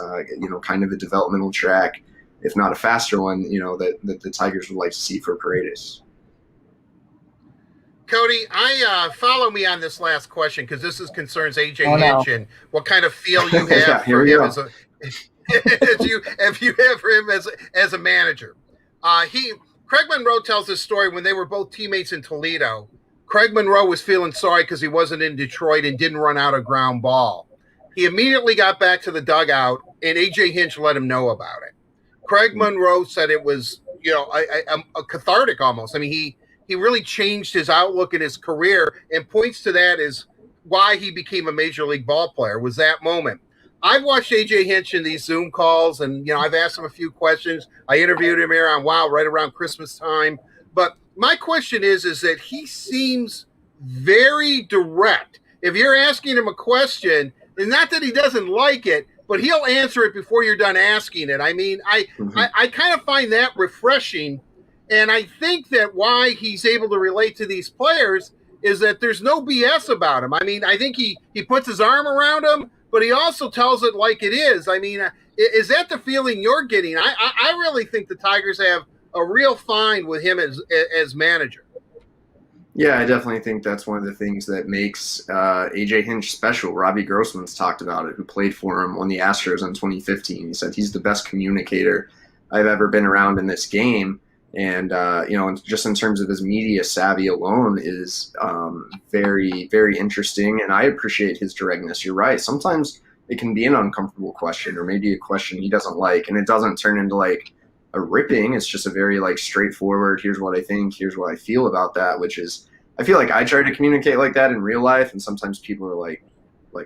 kind of a developmental track, if not a faster one, that the Tigers would like to see for Paredes. Cody, follow me on this last question because this concerns AJ Hinch and what kind of feel you have for him if you have for him as a manager. Craig Monroe tells this story when they were both teammates in Toledo. Craig Monroe was feeling sorry because he wasn't in Detroit and didn't run out a ground ball. He immediately got back to the dugout, and A.J. Hinch let him know about it. Craig Monroe said it was, a cathartic almost. I mean, he really changed his outlook in his career, and points to that as why he became a major league ball player was that moment. I've watched AJ Hinch in these Zoom calls, and I've asked him a few questions. I interviewed him here on Wow right around Christmas time. But my question is that he seems very direct. If you're asking him a question, and not that he doesn't like it, but he'll answer it before you're done asking it. I mean, I kind of find that refreshing, and I think that why he's able to relate to these players is that there's no BS about him. I mean, I think he puts his arm around them, but he also tells it like it is. I mean, Is that the feeling you're getting? I really think the Tigers have a real find with him as manager. Yeah, I definitely think that's one of the things that makes AJ Hinch special. Robbie Grossman's talked about it, who played for him on the Astros in 2015. He said he's the best communicator I've ever been around in this game. And, just in terms of his media savvy alone is very, very interesting. And I appreciate his directness. You're right. Sometimes it can be an uncomfortable question or maybe a question he doesn't like. And it doesn't turn into like a ripping. It's just a very like straightforward, here's what I think, here's what I feel about that, which is, I feel like I try to communicate like that in real life. And sometimes people are like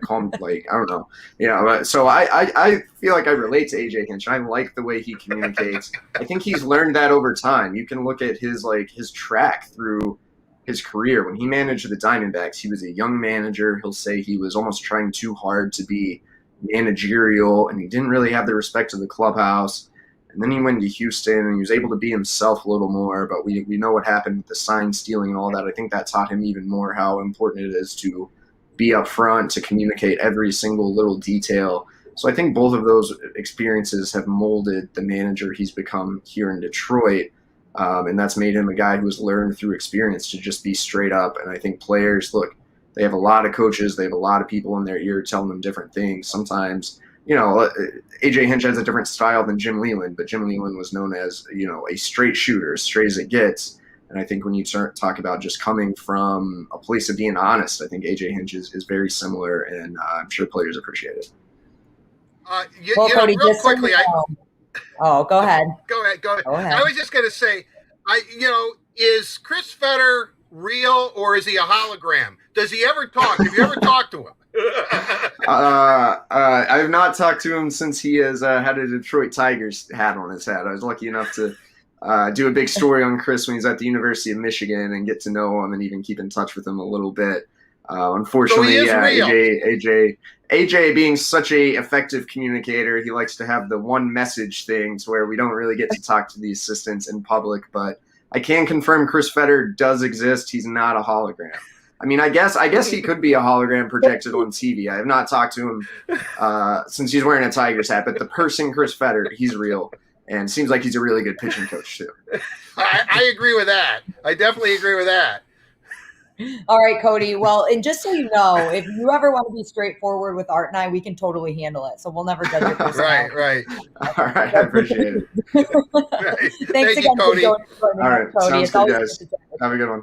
calm, like, I don't know, so I feel like I relate to AJ Hinch. I like the way he communicates. I think he's learned that over time. You can look at his track through his career. When he managed the Diamondbacks, he was a young manager. He'll say he was almost trying too hard to be managerial, and he didn't really have the respect of the clubhouse. And then he went to Houston, and he was able to be himself a little more. But we know what happened with the sign stealing and all that. I think that taught him even more how important it is to be upfront, to communicate every single little detail. So I think both of those experiences have molded the manager he's become here in Detroit. And that's made him a guy who has learned through experience to just be straight up. And I think players, look, they have a lot of coaches. They have a lot of people in their ear telling them different things. Sometimes, AJ Hinch has a different style than Jim Leland, but Jim Leland was known as, a straight shooter, as straight as it gets. And I think when you talk about just coming from a place of being honest, I think AJ Hinch is very similar, and I'm sure players appreciate it. Cody, real quickly, go ahead. Go ahead. I was just going to say, is Chris Fetter real or is he a hologram? Does he ever talk? Have you ever talked to him? I have not talked to him since he has had a Detroit Tigers hat on his head. I was lucky enough to do a big story on Chris when he's at the University of Michigan and get to know him and even keep in touch with him a little bit. Unfortunately, AJ being such a effective communicator, he likes to have the one message things where we don't really get to talk to the assistants in public. But I can confirm Chris Fetter does exist. He's not a hologram. I mean, I guess he could be a hologram projected on TV. I have not talked to him since he's wearing a Tigers hat, but the person Chris Fetter, he's real. And seems like he's a really good pitching coach, too. I agree with that. I definitely agree with that. All right, Cody. Well, and just so you know, if you ever want to be straightforward with Art and I, we can totally handle it. So we'll never judge your personality. Right. All right, I appreciate it. Right. Thanks again, Cody. For joining All right, Cody. sounds good, guys. Have a good one.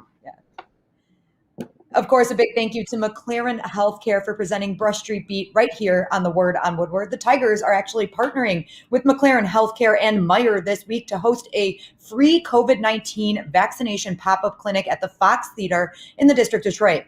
Of course, a big thank you to McLaren Healthcare for presenting Brush Street Beat right here on the Word on Woodward. The Tigers are actually partnering with McLaren Healthcare and Meyer this week to host a free COVID-19 vaccination pop-up clinic at the Fox Theater in the District of Detroit.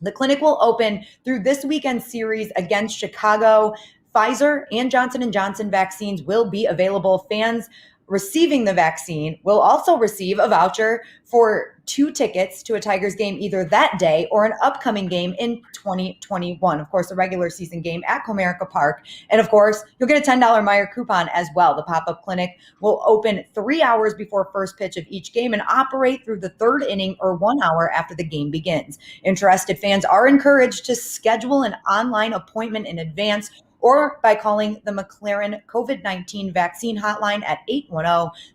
The clinic will open through this weekend series against Chicago. Pfizer and Johnson & Johnson vaccines will be available. Fans receiving the vaccine will also receive a voucher for 2 tickets to a Tigers game either that day or an upcoming game in 2021. Of course, a regular season game at Comerica Park. And of course, you'll get a $10 Meyer coupon as well. The pop-up clinic will open 3 hours before first pitch of each game and operate through the 3rd inning or 1 hour after the game begins. Interested fans are encouraged to schedule an online appointment in advance or by calling the McLaren COVID-19 vaccine hotline at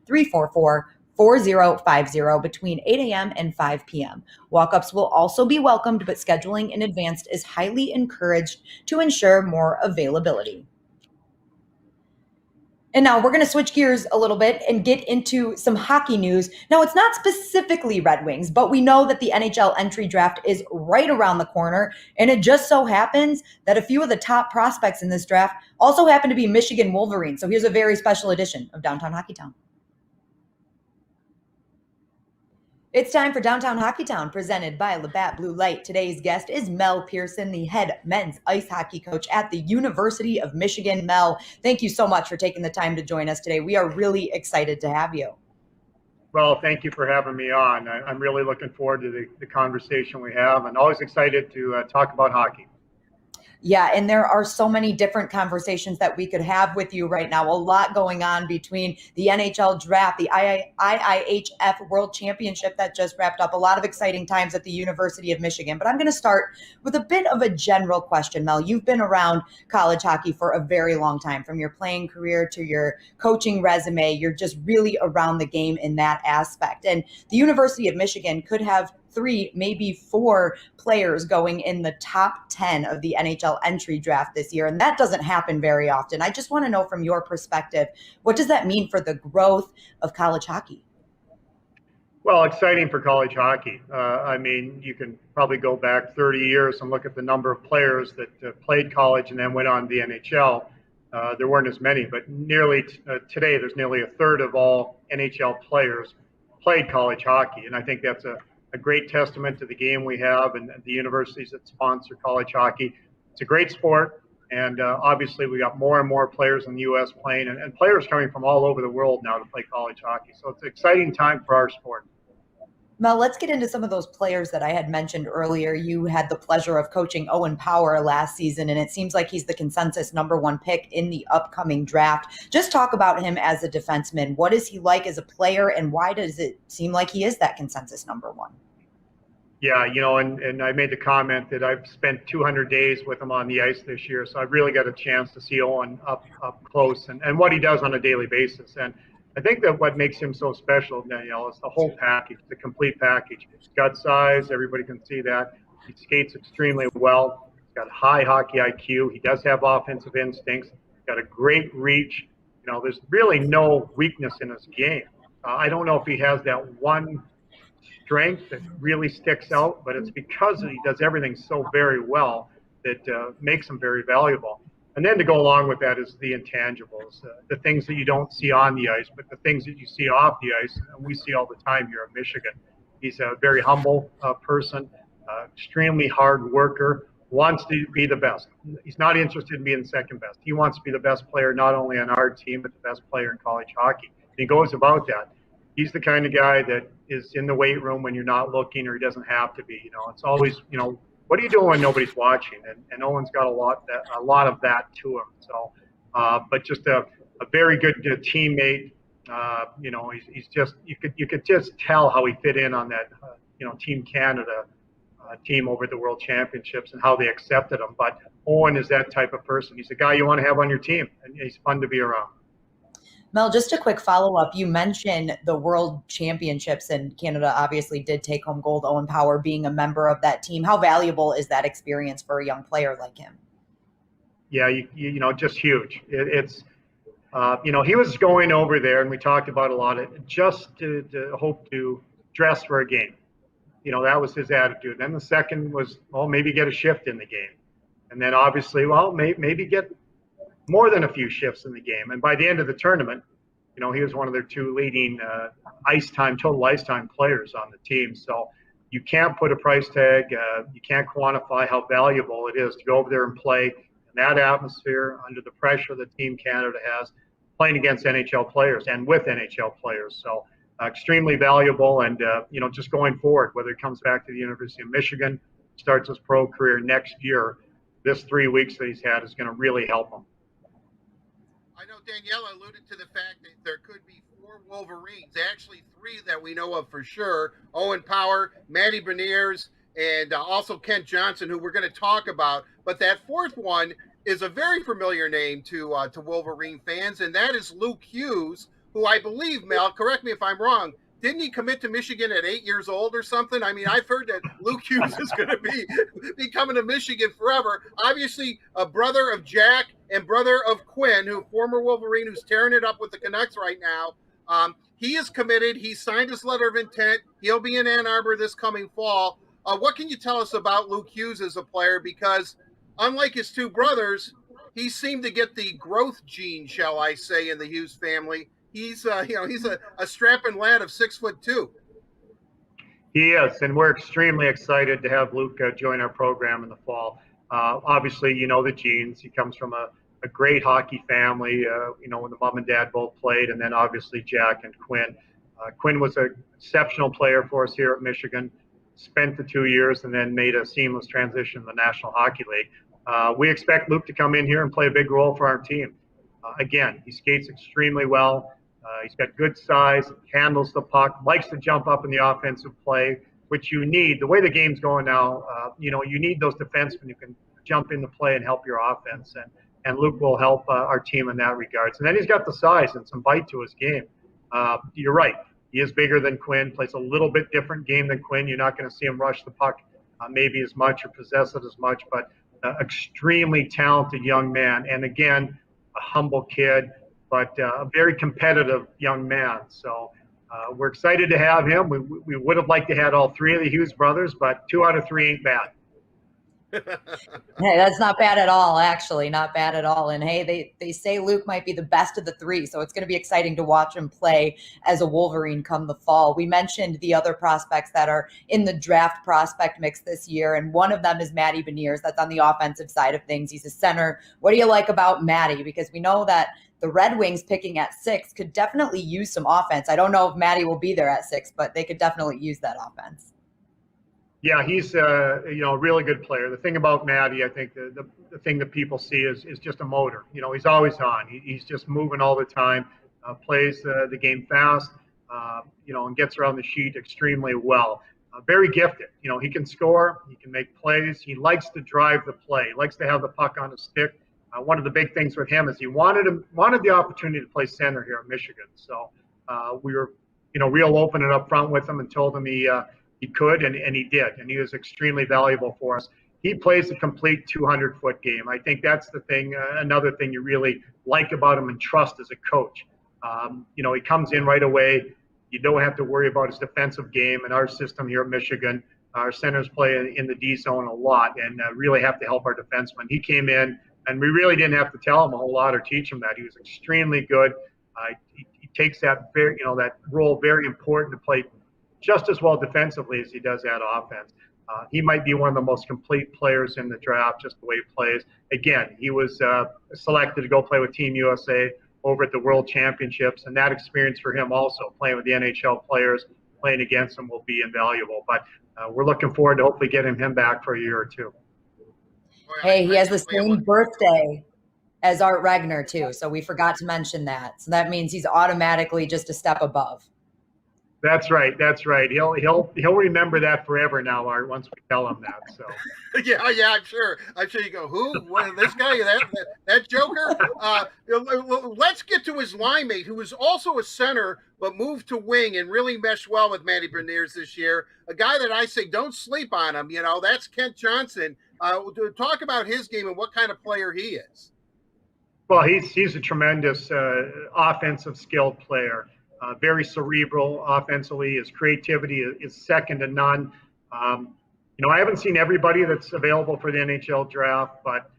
810-344-4050 between 8 a.m. and 5 p.m. Walk-ups will also be welcomed, but scheduling in advance is highly encouraged to ensure more availability. And now we're going to switch gears a little bit and get into some hockey news. Now, it's not specifically Red Wings, but we know that the NHL entry draft is right around the corner. And it just so happens that a few of the top prospects in this draft also happen to be Michigan Wolverines. So here's a very special edition of Downtown Hockeytown. It's time for Downtown Hockeytown, presented by Labatt Blue Light. Today's guest is Mel Pearson, the head men's ice hockey coach at the University of Michigan. Mel, thank you so much for taking the time to join us today. We are really excited to have you. Well, thank you for having me on. I'm really looking forward to the conversation we have and always excited to talk about hockey. Yeah, and there are so many different conversations that we could have with you right now. A lot going on between the NHL draft, the IIHF World Championship that just wrapped up, a lot of exciting times at the University of Michigan. But I'm going to start with a bit of a general question, Mel. You've been around college hockey for a very long time, from your playing career to your coaching resume. You're just really around the game in that aspect. And the University of Michigan could have 3, maybe 4 players going in the top 10 of the NHL entry draft this year. And that doesn't happen very often. I just want to know from your perspective, what does that mean for the growth of college hockey? Well, exciting for college hockey. I mean, you can probably go back 30 years and look at the number of players that played college and then went on to the NHL. There weren't as many, but today there's nearly a third of all NHL players played college hockey. And I think that's a great testament to the game we have and the universities that sponsor college hockey. It's a great sport, and obviously we got more and more players in the U.S. playing, and players coming from all over the world now to play college hockey. So it's an exciting time for our sport. Mel, let's get into some of those players that I had mentioned earlier. You had the pleasure of coaching Owen Power last season, and it seems like he's the consensus #1 pick in the upcoming draft. Just talk about him as a defenseman. What is he like as a player, and why does it seem like he is that consensus #1? Yeah, and I made the comment that I've spent 200 days with him on the ice this year, so I've really got a chance to see Owen up close and what he does on a daily basis. And I think that what makes him so special, Danielle, is the whole package, the complete package. He's got size, everybody can see that. He skates extremely well. He's got high hockey IQ. He does have offensive instincts. He's got a great reach. There's really no weakness in his game. I don't know if he has that one strength that really sticks out, but it's because he does everything so very well that makes him very valuable. And then to go along with that is the intangibles, the things that you don't see on the ice, but the things that you see off the ice, and we see all the time here in Michigan. He's a very humble person, extremely hard worker, wants to be the best. He's not interested in being second best. He wants to be the best player, not only on our team, but the best player in college hockey. And he goes about that. He's the kind of guy that is in the weight room when you're not looking, or he doesn't have to be. It's always, what are you doing when nobody's watching? And Owen's got a lot of that to him. So, but just a very good teammate. He's just you could just tell how he fit in on that Team Canada team over at the World Championships and how they accepted him. But Owen is that type of person. He's a guy you want to have on your team, and he's fun to be around. Mel, just a quick follow-up. You mentioned the World Championships, and Canada obviously did take home gold, Owen Power being a member of that team. How valuable is that experience for a young player like him? Yeah, just huge. It's he was going over there, and we talked about a lot of just to hope to dress for a game. That was his attitude. Then the second was, well, maybe get a shift in the game. And then obviously, well, maybe get more than a few shifts in the game. And by the end of the tournament, he was one of their 2 leading total ice time players on the team. So you can't put a price tag. You can't quantify how valuable it is to go over there and play in that atmosphere under the pressure that Team Canada has, playing against NHL players and with NHL players. So extremely valuable. And, just going forward, whether he comes back to the University of Michigan, starts his pro career next year, this 3 weeks that he's had is going to really help him. I know Danielle alluded to the fact that there could be 4 Wolverines, actually 3 that we know of for sure. Owen Power, Matty Beniers, and also Kent Johnson, who we're going to talk about. But that 4th one is a very familiar name to Wolverine fans, and that is Luke Hughes, who I believe, Mel, correct me if I'm wrong, didn't he commit to Michigan at 8 years old or something? I mean, I've heard that Luke Hughes is going to be coming to Michigan forever. Obviously, a brother of Jack and brother of Quinn, who former Wolverine, who's tearing it up with the Canucks right now. He is committed. He signed his letter of intent. He'll be in Ann Arbor this coming fall. What can you tell us about Luke Hughes as a player? Because unlike his 2 brothers, he seemed to get the growth gene, shall I say, in the Hughes family. He's a strapping lad of 6'2". He is, and we're extremely excited to have Luke join our program in the fall. Obviously, the genes. He comes from a great hockey family. When the mom and dad both played, and then obviously Jack and Quinn. Quinn was an exceptional player for us here at Michigan. Spent the 2 years and then made a seamless transition in the National Hockey League. We expect Luke to come in here and play a big role for our team. Again, he skates extremely well. He's got good size, handles the puck, likes to jump up in the offensive play, which you need. The way the game's going now, you need those defensemen who can jump into play and help your offense. And Luke will help our team in that regards. And then he's got the size and some bite to his game. You're right. He is bigger than Quinn, plays a little bit different game than Quinn. You're not going to see him rush the puck maybe as much or possess it as much, but extremely talented young man. And again, a humble kid, but a very competitive young man. So we're excited to have him. We would have liked to have all three of the Hughes brothers, but 2 out of 3 ain't bad. Hey, that's not bad at all, actually. Not bad at all. And hey, they say Luke might be the best of the 3, so it's going to be exciting to watch him play as a Wolverine come the fall. We mentioned the other prospects that are in the draft prospect mix this year, and one of them is Matty Beniers. That's on the offensive side of things. He's a center. What do you like about Matty? Because we know that the Red Wings picking at 6 could definitely use some offense. I don't know if Matty will be there at 6, but they could definitely use that offense. Yeah, he's a really good player. The thing about Matty, I think the thing that people see is just a motor. He's always on. He's just moving all the time, plays the game fast, and gets around the sheet extremely well. Very gifted. He can score. He can make plays. He likes to drive the play. He likes to have the puck on his stick. One of the big things with him is he wanted the opportunity to play center here in Michigan. So we were, real open and upfront with him and told him he could, and he did, and he was extremely valuable for us. He plays a complete 200-foot game. I think that's the thing, another thing you really like about him and trust as a coach. He comes in right away. You don't have to worry about his defensive game. In our system here at Michigan, our centers play in the D zone a lot and really have to help our defensemen. He came in, and we really didn't have to tell him a whole lot or teach him that. He was extremely good. He takes that that role very important to play just as well defensively as he does at offense. He might be one of the most complete players in the draft, just the way he plays. Again, he was selected to go play with Team USA over at the World Championships, and that experience for him also, playing with the NHL players, playing against them, will be invaluable. But we're looking forward to hopefully getting him back for a year or two. Hey, he has the same birthday as Art Regner, too, so we forgot to mention that. So that means he's automatically just a step above. That's right. He'll remember that forever now, Art, once we tell him that. So yeah, I'm sure you go, who? What, this guy? That Joker? Let's get to his line mate, who was also a center but moved to wing and really meshed well with Matty Beniers this year. A guy that I say don't sleep on him. That's Kent Johnson. Talk about his game and what kind of player he is. Well, he's a tremendous offensive skilled player. Very cerebral offensively. His creativity is second to none. I haven't seen everybody that's available for the NHL draft, but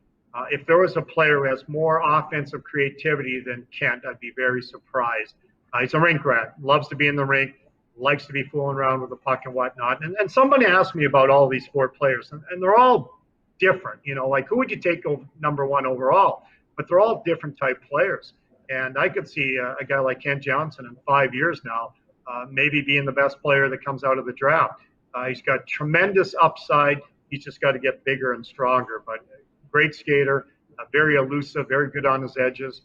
if there was a player who has more offensive creativity than Kent, I'd be very surprised. He's a rink rat, loves to be in the rink, likes to be fooling around with the puck and whatnot. And somebody asked me about all these 4 players, and they're all different. Like who would you take number 1 overall? But they're all different type players. And I could see a guy like Kent Johnson in 5 years now, maybe being the best player that comes out of the draft. He's got tremendous upside. He's just got to get bigger and stronger. But great skater, very elusive, very good on his edges.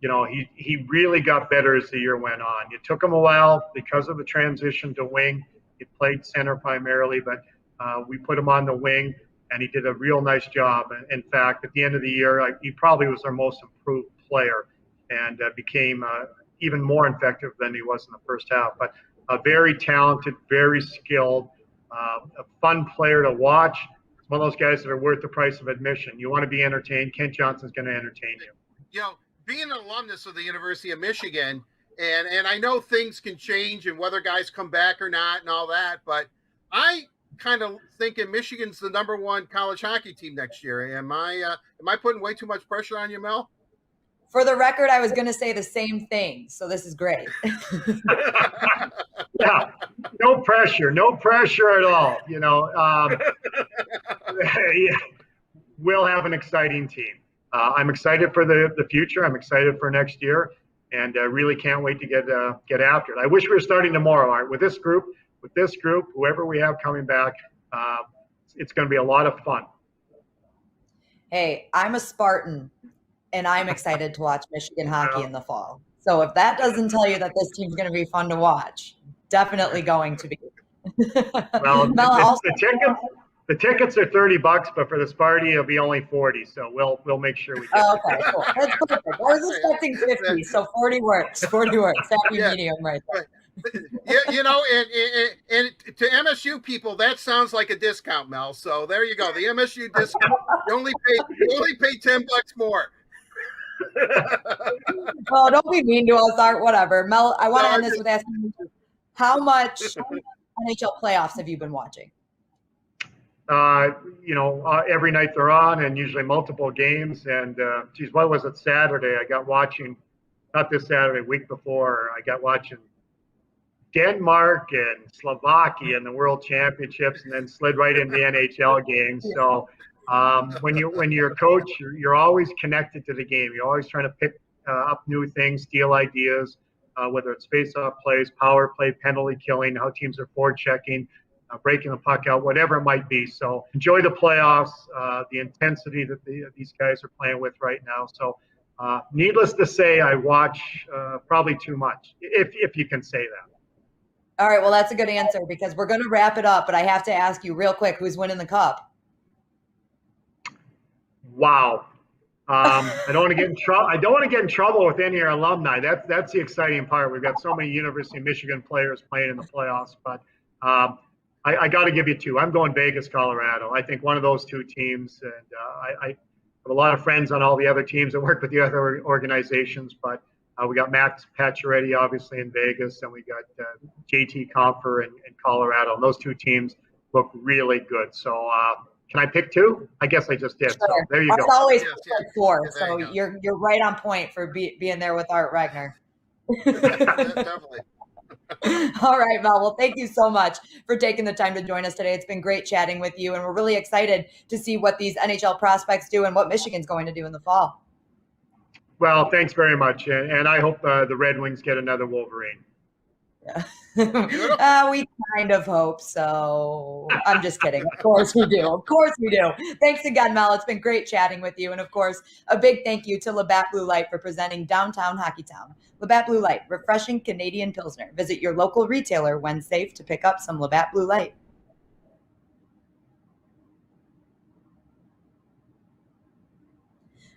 He really got better as the year went on. It took him a while because of the transition to wing. He played center primarily, but we put him on the wing, and he did a real nice job. In fact, at the end of the year, he probably was our most improved player and became even more effective than he was in the first half. But very talented, very skilled, a fun player to watch. It's one of those guys that are worth the price of admission. You want to be entertained, Kent Johnson's going to entertain you. Being an alumnus of the University of Michigan, and I know things can change and whether guys come back or not and all that, but I kind of thinking Michigan's the number 1 college hockey team next year. Am I putting way too much pressure on you, Mel? For the record, I was going to say the same thing, so this is great. Yeah, no pressure at all. We'll have an exciting team. I'm excited for the future. I'm excited for next year, and really can't wait to get after it. I wish we were starting tomorrow, Art. With this group, whoever we have coming back, it's going to be a lot of fun. Hey, I'm a Spartan, and I'm excited to watch Michigan hockey in the fall. So if that doesn't tell you that this team's going to be fun to watch, definitely going to be. Well, Mel, also, the tickets are $30, but for the Sparty, it'll be only 40. So we'll make sure we get okay, cool. That's perfect. I was expecting 50, so 40 works. 40 works. Happy Yeah. medium right there. Yeah, you know, and to MSU people, that sounds like a discount, Mel. So there you go. The MSU discount. You only pay $10 more. Well, don't be mean to us, Art. Whatever. Mel, I want to end this with asking you, how much NHL playoffs have you been watching? Every night they're on, and usually multiple games. And geez, what was it? Saturday, I got watching. Not this Saturday, week before, I got watching Denmark and Slovakia in the World Championships, and then slid right into the NHL games. So when you're a coach, you're always connected to the game. You're always trying to pick up new things, steal ideas, whether it's face-off plays, power play, penalty killing, how teams are forward-checking, breaking the puck out, whatever it might be. So enjoy the playoffs, the intensity that these guys are playing with right now. So needless to say, I watch probably too much, if you can say that. All right, well, that's a good answer because we're going to wrap it up, but I have to ask you real quick, who's winning the cup? Wow. I don't want to get in trouble. I don't want to get in trouble with any of our alumni. That's the exciting part. We've got so many University of Michigan players playing in the playoffs, but I got to give you two. I'm going Vegas, Colorado. I think one of those two teams, and I have a lot of friends on all the other teams that work with the other organizations, but we got Max Pacioretty, obviously, in Vegas, and we got JT Compher in Colorado. And those two teams look really good. So can I pick two? I guess I just did. Sure. So there you go. It's always Yes. four, Yeah, so you're right on point for being there with Art Regner. Definitely. All right, Mel. Well, thank you so much for taking the time to join us today. It's been great chatting with you, and we're really excited to see what these NHL prospects do and what Michigan's going to do in the fall. Well, thanks very much, and I hope the Red Wings get another Wolverine. Yeah. We kind of hope so. I'm just kidding. Of course we do. Of course we do. Thanks again, Mel. It's been great chatting with you. And of course, a big thank you to Labatt Blue Light for presenting Downtown Hockeytown. Labatt Blue Light, refreshing Canadian Pilsner. Visit your local retailer when safe to pick up some Labatt Blue Light.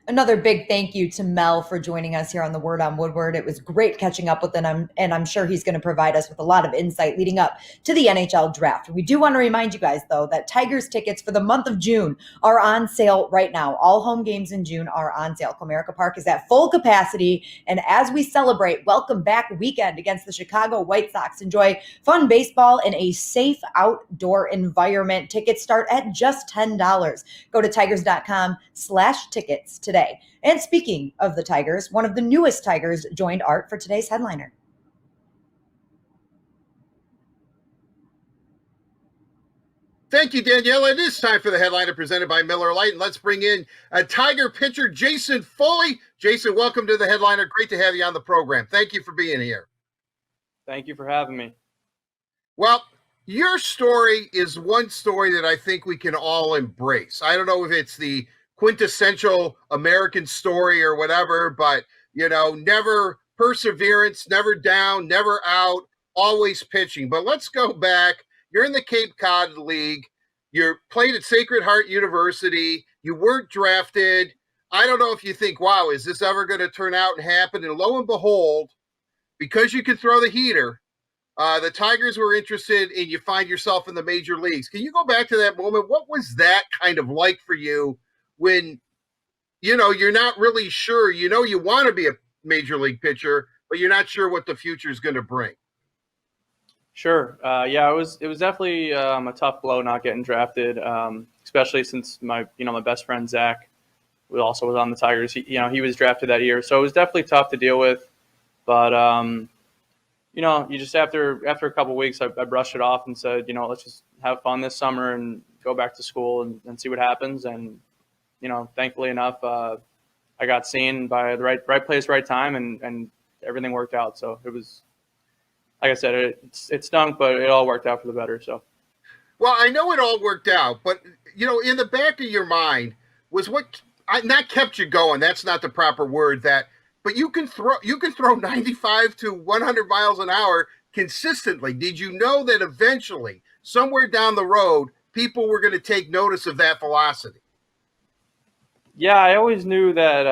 Another big thank you to Mel for joining us here on the Word on Woodward. It was great catching up with him, and I'm sure he's going to provide us with a lot of insight leading up to the NHL draft. We do want to remind you guys, though, that Tigers tickets for the month of June are on sale right now. All home games in June are on sale. Comerica Park is at full capacity, and as we celebrate Welcome Back weekend against the Chicago White Sox, enjoy fun baseball in a safe outdoor environment. Tickets start at just $10. Go to tigers.com/tickets today. And speaking of the Tigers, one of the newest Tigers joined Art for today's headliner. Thank you, Danielle. It is time for the headliner presented by Miller Lite. And let's bring in a Tiger pitcher, Jason Foley. Jason, welcome to the headliner. Great to have you on the program. Thank you for being here. Thank you for having me. Well, your story is one story that I think we can all embrace. I don't know if it's the quintessential American story or whatever, but, never perseverance, never down, never out, always pitching. But let's go back. You're in the Cape Cod League. You're played at Sacred Heart University. You weren't drafted. I don't know if you think, wow, is this ever going to turn out and happen? And lo and behold, because you can throw the heater, the Tigers were interested and you find yourself in the major leagues. Can you go back to that moment? What was that kind of like for you when, you're not really sure, you want to be a major league pitcher, but you're not sure what the future is going to bring? Sure. Yeah, it was definitely a tough blow not getting drafted, especially since my best friend Zach, who also was on the Tigers, he was drafted that year. So it was definitely tough to deal with. But, you just after a couple of weeks, I brushed it off and said, let's just have fun this summer and go back to school and see what happens. And, thankfully enough, I got seen by the right place, right time, and everything worked out. So it was, like I said, it stunk, but it all worked out for the better. So, well, I know it all worked out, but in the back of your mind, was what not kept you going. That's not the proper word. But you can throw 95 to 100 miles an hour consistently. Did you know that eventually, somewhere down the road, people were going to take notice of that velocity? Yeah, I always knew that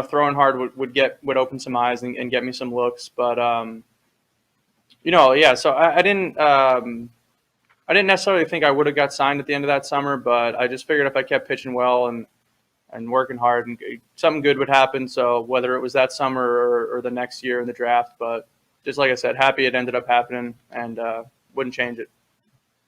throwing hard would open some eyes and get me some looks, but yeah. So I didn't necessarily think I would have got signed at the end of that summer, but I just figured if I kept pitching well and working hard, and something good would happen. So whether it was that summer or the next year in the draft, but just like I said, happy it ended up happening, and wouldn't change it.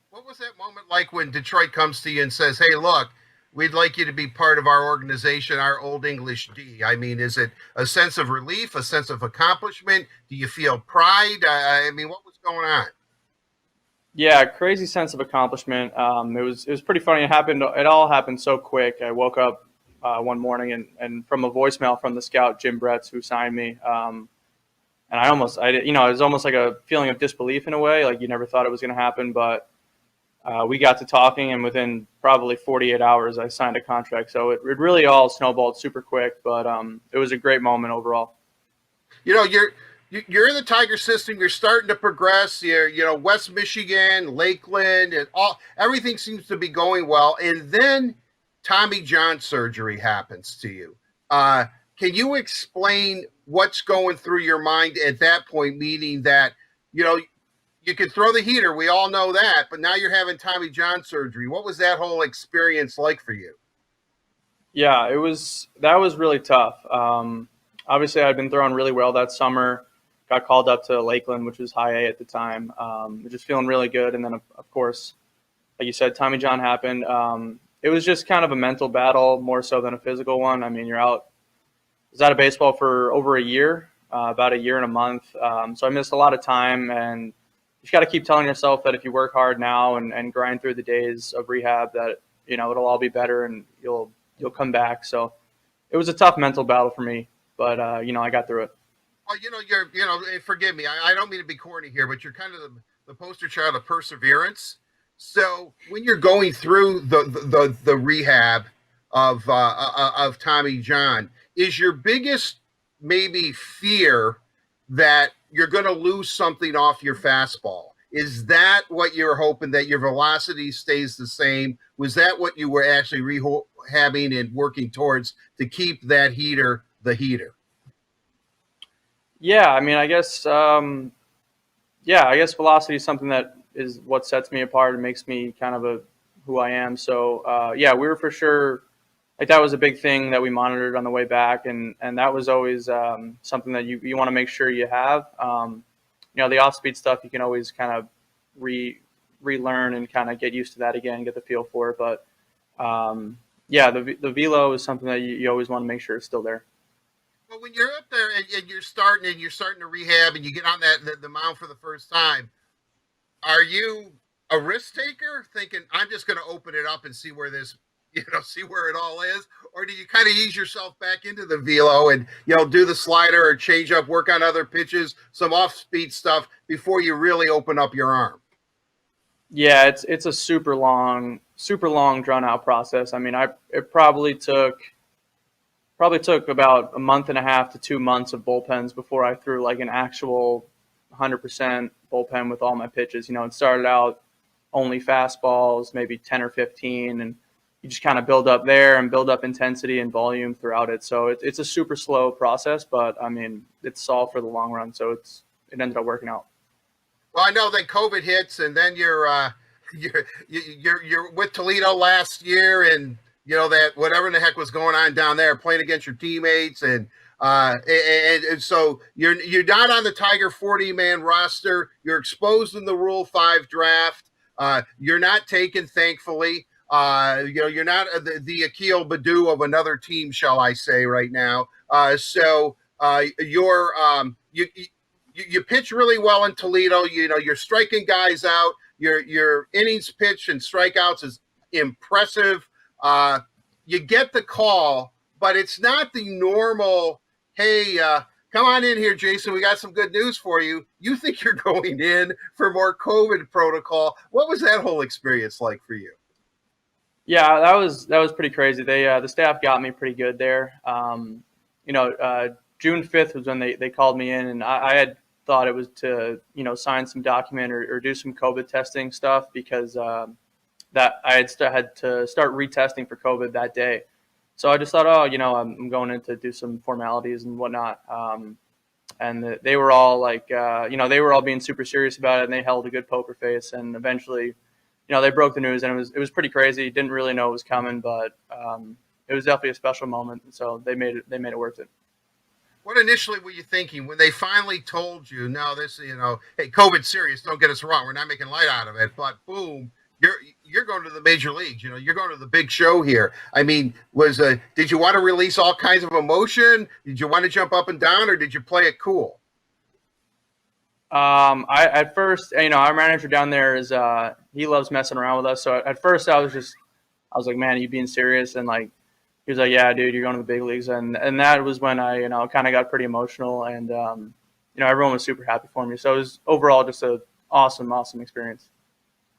What was that moment like when Detroit comes to you and says, "Hey, look, we'd like you to be part of our organization, our Old English D"? I mean, is it a sense of relief, a sense of accomplishment? Do you feel pride? I mean, what was going on? Yeah, crazy sense of accomplishment. It was pretty funny. It all happened so quick. I woke up one morning and from a voicemail from the scout Jim Bretz, who signed me. And it was almost like a feeling of disbelief in a way, like you never thought it was going to happen. But we got to talking, and within probably 48 hours, I signed a contract. So it really all snowballed super quick, but it was a great moment overall. You're in the Tiger system. You're starting to progress. You're, West Michigan, Lakeland, and everything seems to be going well. And then Tommy John surgery happens to you. Can you explain what's going through your mind at that point? Meaning that, you can throw the heater. We all know that. But now you're having Tommy John surgery. What was that whole experience like for you? Yeah, that was really tough. Obviously, I'd been throwing really well that summer. Got called up to Lakeland, which was high A at the time. Just feeling really good. And then, of course, like you said, Tommy John happened. It was just kind of a mental battle more so than a physical one. I mean, I was out of baseball for over a year, about a year and a month. So I missed a lot of time. And you just got to keep telling yourself that if you work hard now and grind through the days of rehab, that, it'll all be better and you'll come back. So it was a tough mental battle for me, but, I got through it. Well, forgive me. I don't mean to be corny here, but you're kind of the poster child of perseverance. So when you're going through the rehab of Tommy John, is your biggest maybe fear that you're going to lose something off your fastball? Is that what you're hoping, that your velocity stays the same? Was that what you were actually rehabbing and working towards to keep that heater the heater? Yeah, I mean, I guess velocity is something that is what sets me apart and makes me kind of who I am. So, we were for sure, like, that was a big thing that we monitored on the way back. And that was always something that you want to make sure you have. The off-speed stuff, you can always kind of relearn and kind of get used to that again, get the feel for it. But, the velo is something that you always want to make sure is still there. Well, when you're up there and you're starting to rehab and you get on the mound for the first time, are you a risk taker thinking, I'm just going to open it up and see where see where it all is? Or do you kind of ease yourself back into the velo and, do the slider or change up, work on other pitches, some off-speed stuff before you really open up your arm? Yeah, it's a super long drawn out process. I mean, it probably took about a month and a half to 2 months of bullpens before I threw like an actual 100% bullpen with all my pitches. It started out only fastballs, maybe 10 or 15, and you just kind of build up there and build up intensity and volume throughout it. So it's a super slow process, but I mean, it's all for the long run. So it ended up working out. Well, I know that COVID hits, and then you're with Toledo last year, and that whatever in the heck was going on down there, playing against your teammates, and so you're not on the Tiger 40-man roster. You're exposed in the Rule 5 draft. You're not taken, thankfully. You're not the Akil Badu of another team, shall I say, right now. You pitch really well in Toledo. You're striking guys out. Your innings pitch and strikeouts is impressive. You get the call, but it's not the normal, hey, come on in here, Jason. We got some good news for you. You think you're going in for more COVID protocol. What was that whole experience like for you? Yeah, that was pretty crazy. The staff got me pretty good there. June 5th was when they called me in, and I had thought it was to sign some document or do some COVID testing stuff because that I had to start retesting for COVID that day. So I just thought, I'm going in to do some formalities and whatnot. And they were all like, they were all being super serious about it, and they held a good poker face. And eventually, they broke the news, and it was pretty crazy. Didn't really know it was coming, but it was definitely a special moment. So they made it worth it. What initially were you thinking when they finally told you, no, this, hey, COVID's serious. Don't get us wrong. We're not making light out of it. But boom, you're going to the major leagues. You're going to the big show here. I mean, did you want to release all kinds of emotion? Did you want to jump up and down, or did you play it cool? I at first, our manager down there is he loves messing around with us. So at first I was like, man, are you being serious? And like, he was like, yeah, dude, you're going to the big leagues. And that was when I, kind of got pretty emotional, and, everyone was super happy for me. So it was overall just a awesome experience.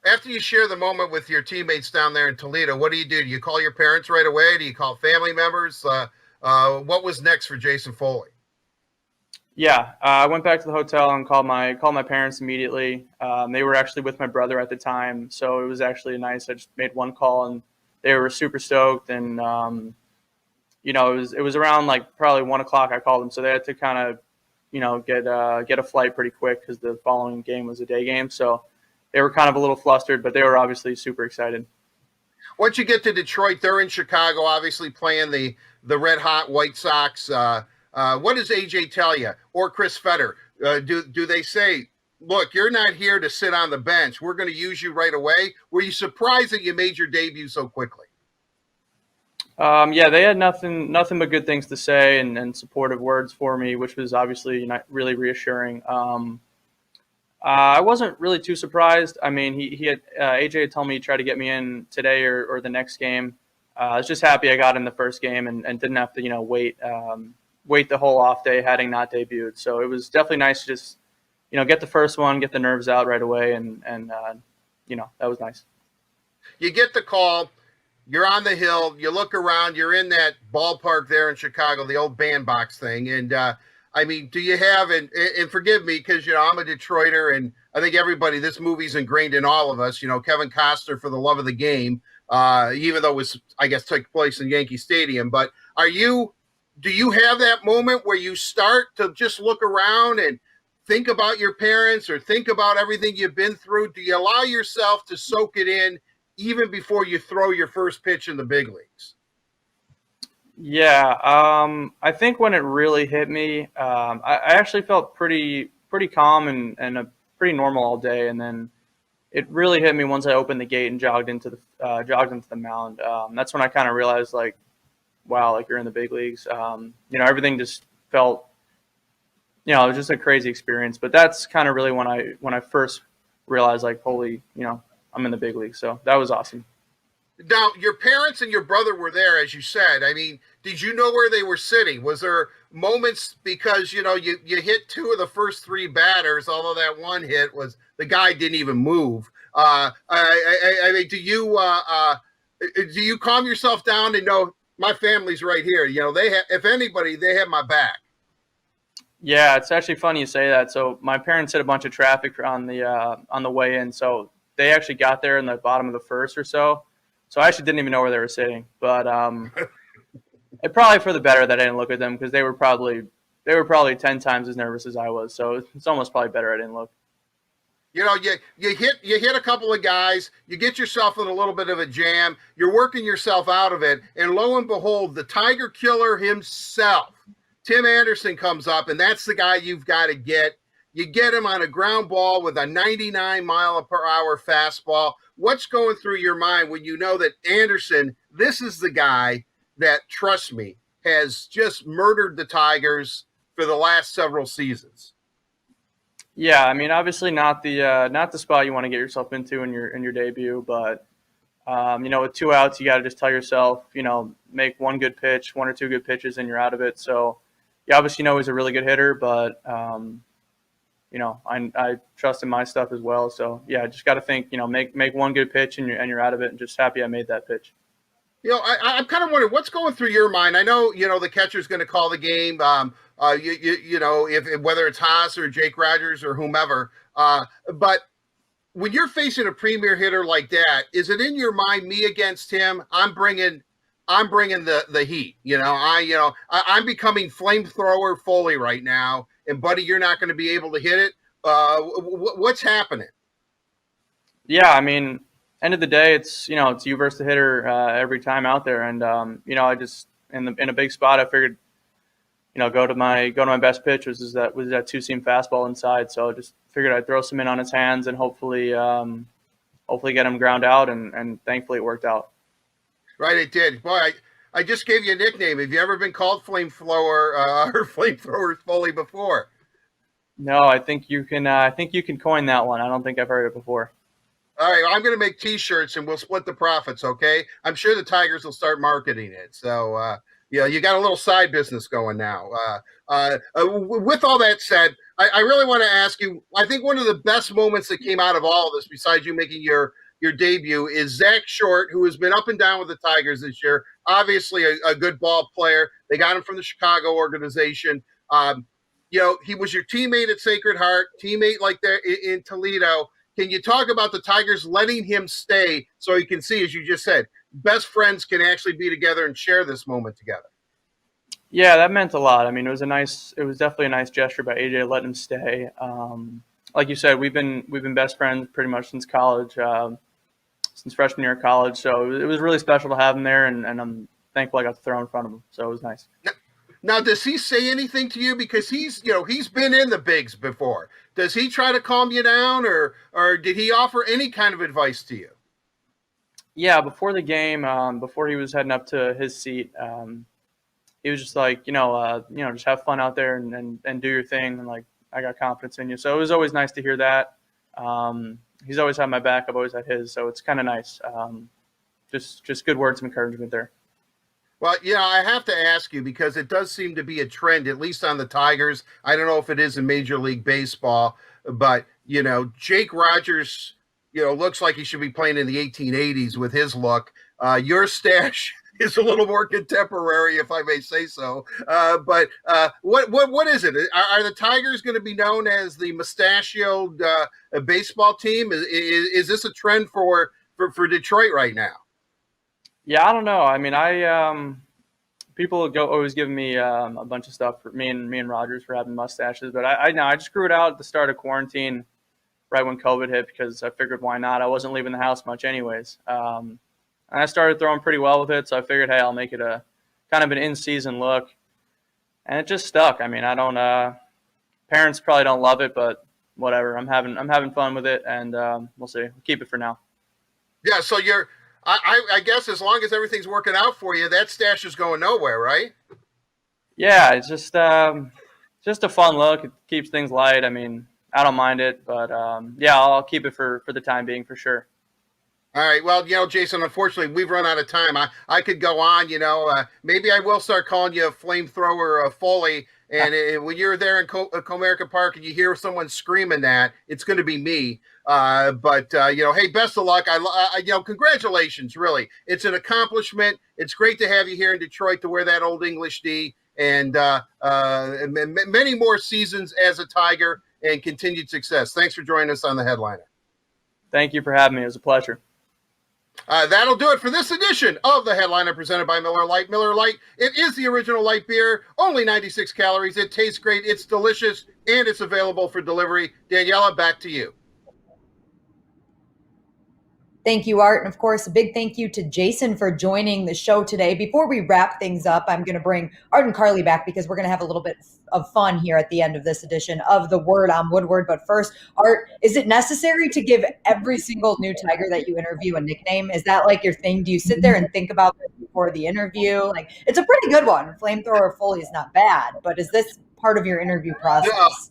After you share the moment with your teammates down there in Toledo, what do? Do you call your parents right away? Do you call family members? What was next for Jason Foley? Yeah, I went back to the hotel and called my parents immediately. They were actually with my brother at the time, so it was actually nice. I just made one call, and they were super stoked. And it was around like probably 1 o'clock. I called them, so they had to kind of get a flight pretty quick because the following game was a day game. So they were kind of a little flustered, but they were obviously super excited. Once you get to Detroit, they're in Chicago, obviously playing the red hot White Sox. What does AJ tell you, or Chris Fetter? Do they say, look, you're not here to sit on the bench. We're going to use you right away? Were you surprised that you made your debut so quickly? Yeah, they had nothing but good things to say and supportive words for me, which was obviously really reassuring. I wasn't really too surprised. I mean, he had AJ had told me he tried to get me in today or the next game. I was just happy I got in the first game and didn't have to wait the whole off day having not debuted. So it was definitely nice to just get the first one, get the nerves out right away, and that was nice. You get the call. You're on the hill. You look around. You're in that ballpark there in Chicago, the old bandbox thing. And I mean, do you have, and forgive me because, I'm a Detroiter, and I think this movie's ingrained in all of us, Kevin Costner for the love of the game, even though it was, I guess, took place in Yankee Stadium. But do you have that moment where you start to just look around and think about your parents or think about everything you've been through? Do you allow yourself to soak it in even before you throw your first pitch in the big leagues? Yeah, I think when it really hit me, I actually felt pretty calm and pretty normal all day, and then it really hit me once I opened the gate and jogged into the mound. That's when I kind of realized, like, wow, like, you're in the big leagues. Everything just felt, it was just a crazy experience. But that's kind of really when I first realized, like, holy, I'm in the big leagues. So that was awesome. Now, your parents and your brother were there, as you said. I mean, did you know where they were sitting? Was there moments because, you hit two of the first three batters, although that one hit was the guy didn't even move. I mean, do you calm yourself down and know my family's right here? If anybody, they have my back. Yeah, it's actually funny you say that. So my parents hit a bunch of traffic on the way in. So they actually got there in the bottom of the first or so. So I actually didn't even know where they were sitting, but it probably for the better that I didn't look at them because they were probably 10 times as nervous as I was. So it's almost probably better I didn't look. You hit a couple of guys, you get yourself in a little bit of a jam, you're working yourself out of it, and lo and behold, the Tiger Killer himself, Tim Anderson, comes up, and that's the guy you've got to get. You get him on a ground ball with a 99-mile-per-hour fastball. What's going through your mind when you know that Anderson, this is the guy that, trust me, has just murdered the Tigers for the last several seasons? Yeah, I mean, obviously not the spot you want to get yourself into in your debut, but with two outs, you got to just tell yourself, make one good pitch, one or two good pitches, and you're out of it. So you obviously know he's a really good hitter, but I trust in my stuff as well. So yeah, just got to think, make one good pitch and you're out of it, and just happy I made that pitch. I'm kind of wondering what's going through your mind. I know, the catcher's going to call the game. If whether it's Haas or Jake Rogers or whomever. But when you're facing a premier hitter like that, is it in your mind, me against him? I'm bringing the heat. I'm becoming flamethrower Foley right now, and buddy, you're not going to be able to hit it. What's happening? Yeah, I mean, end of the day, it's you versus the hitter every time out there, and I just in a big spot, I figured go to my best pitch, was that two-seam fastball inside. So I just figured I'd throw some in on his hands and hopefully get him ground out, and thankfully it worked out. Right, it did. Boy, I just gave you a nickname. Have you ever been called Flamethrower or Flamethrower Foley before? No, I think you can coin that one. I don't think I've heard it before. All right, well, I'm going to make T-shirts and we'll split the profits. Okay, I'm sure the Tigers will start marketing it. So you got a little side business going now. With all that said, I really want to ask you. I think one of the best moments that came out of all of this, besides you making your debut, is Zach Short, who has been up and down with the Tigers this year. Obviously, a good ball player. They got him from the Chicago organization. He was your teammate at Sacred Heart, teammate like there in Toledo. Can you talk about the Tigers letting him stay so he can see, as you just said, best friends can actually be together and share this moment together? Yeah, that meant a lot. I mean, it was definitely a nice gesture by AJ letting him stay. Like you said, we've been best friends pretty much since college, since freshman year of college. So it was really special to have him there, and I'm thankful I got to throw in front of him. So it was nice. Now, does he say anything to you? Because he's been in the bigs before. Does he try to calm you down, or did he offer any kind of advice to you? Yeah, before the game, before he was heading up to his seat, he was just like, just have fun out there and do your thing, and like, I got confidence in you. So it was always nice to hear that. He's always had my back. I've always had his. So it's kind of nice. Just good words of encouragement there. Well, I have to ask you, because it does seem to be a trend, at least on the Tigers. I don't know if it is in Major League Baseball, but, Jake Rogers, looks like he should be playing in the 1880s with his look. Your stash is a little more contemporary, if I may say so. But what is it? Are the Tigers going to be known as the mustachioed baseball team? Is this a trend for Detroit right now? Yeah, I don't know. I mean, people always giving me a bunch of stuff for me and Rogers for having mustaches, but I just grew it out at the start of quarantine, right when COVID hit, because I figured why not? I wasn't leaving the house much anyways. And I started throwing pretty well with it, so I figured, hey, I'll make it a kind of an in-season look, and it just stuck. I mean, I don't. Parents probably don't love it, but whatever. I'm having fun with it, and we'll see. We'll keep it for now. Yeah. So I guess as long as everything's working out for you, that stash is going nowhere, right? Yeah, it's just a fun look. It keeps things light. I mean, I don't mind it, but I'll keep it for the time being for sure. All right. Well, Jason, unfortunately, we've run out of time. I could go on, maybe I will start calling you a Flamethrower Foley. And when you're there in Comerica Park and you hear someone screaming that, it's going to be me. Hey, best of luck. Congratulations, really. It's an accomplishment. It's great to have you here in Detroit to wear that Old English D, and many more seasons as a Tiger and continued success. Thanks for joining us on The Headliner. Thank you for having me. It was a pleasure. That'll do it for this edition of The Headliner, presented by Miller Lite. Miller Lite, it is the original light beer, only 96 calories. It tastes great, it's delicious, and it's available for delivery. Daniela, back to you. Thank you, Art. And of course, a big thank you to Jason for joining the show today. Before we wrap things up, I'm going to bring Art and Carly back because we're going to have a little bit of fun here at the end of this edition of The Word on Woodward. But first, Art, is it necessary to give every single new Tiger that you interview a nickname? Is that like your thing? Do you sit there and think about this before the interview? Like, it's a pretty good one. Flamethrower Foley is not bad, but is this part of your interview process?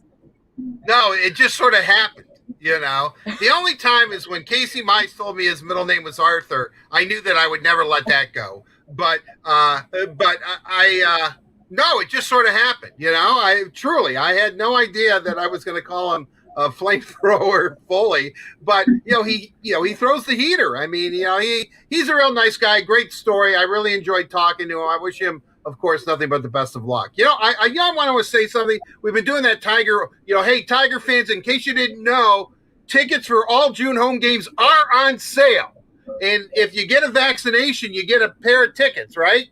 No, it just sort of happened. The only time is when Casey Mize told me his middle name was Arthur. I knew that I would never let that go. But I No, it just sort of happened. I had no idea that I was going to call him a flamethrower fully, but he throws the heater. I mean, he's a real nice guy. Great story. I really enjoyed talking to him. I wish him, of course, nothing but the best of luck. I want to say something. We've been doing that Tiger. Hey, Tiger fans, in case you didn't know, tickets for all June home games are on sale, and if you get a vaccination, you get a pair of tickets. Right?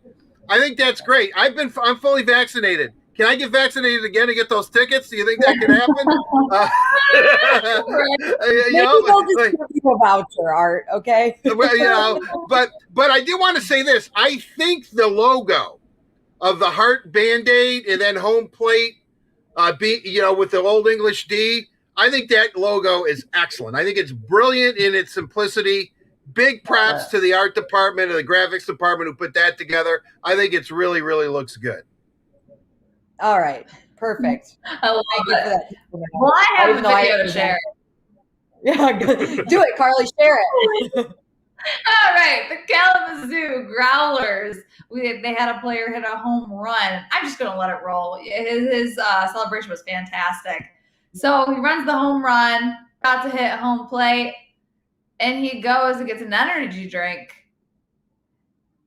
I think that's great. I'm fully vaccinated. Can I get vaccinated again to get those tickets? Do you think that could happen? Maybe they'll just give you a voucher, Art. Okay. Well, but I do want to say this. I think the logo of the heart Band-Aid and then home plate, with the old English D. I think that logo is excellent. I think it's brilliant in its simplicity. Big props to the art department and the graphics department who put that together. I think it's really, really looks good. All right. Perfect. I love it. Well, I have a video to share. Yeah, do it, Carly. Share it. All right. The Kalamazoo Growlers. They had a player hit a home run. I'm just going to let it roll. His celebration was fantastic. So he runs the home run, about to hit home plate. And he goes and gets an energy drink,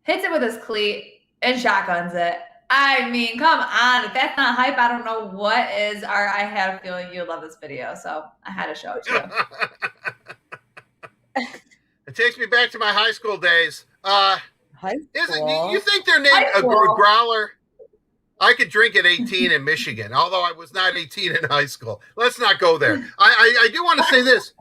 hits it with his cleat, and shotguns it. I mean, come on. If that's not hype, I don't know what is. I had a feeling you'd love this video, so I had to show it to you. It takes me back to my high school days. High school? You think they're named a growler? I could drink at 18 in Michigan, although I was not 18 in high school. Let's not go there. I do want to say this.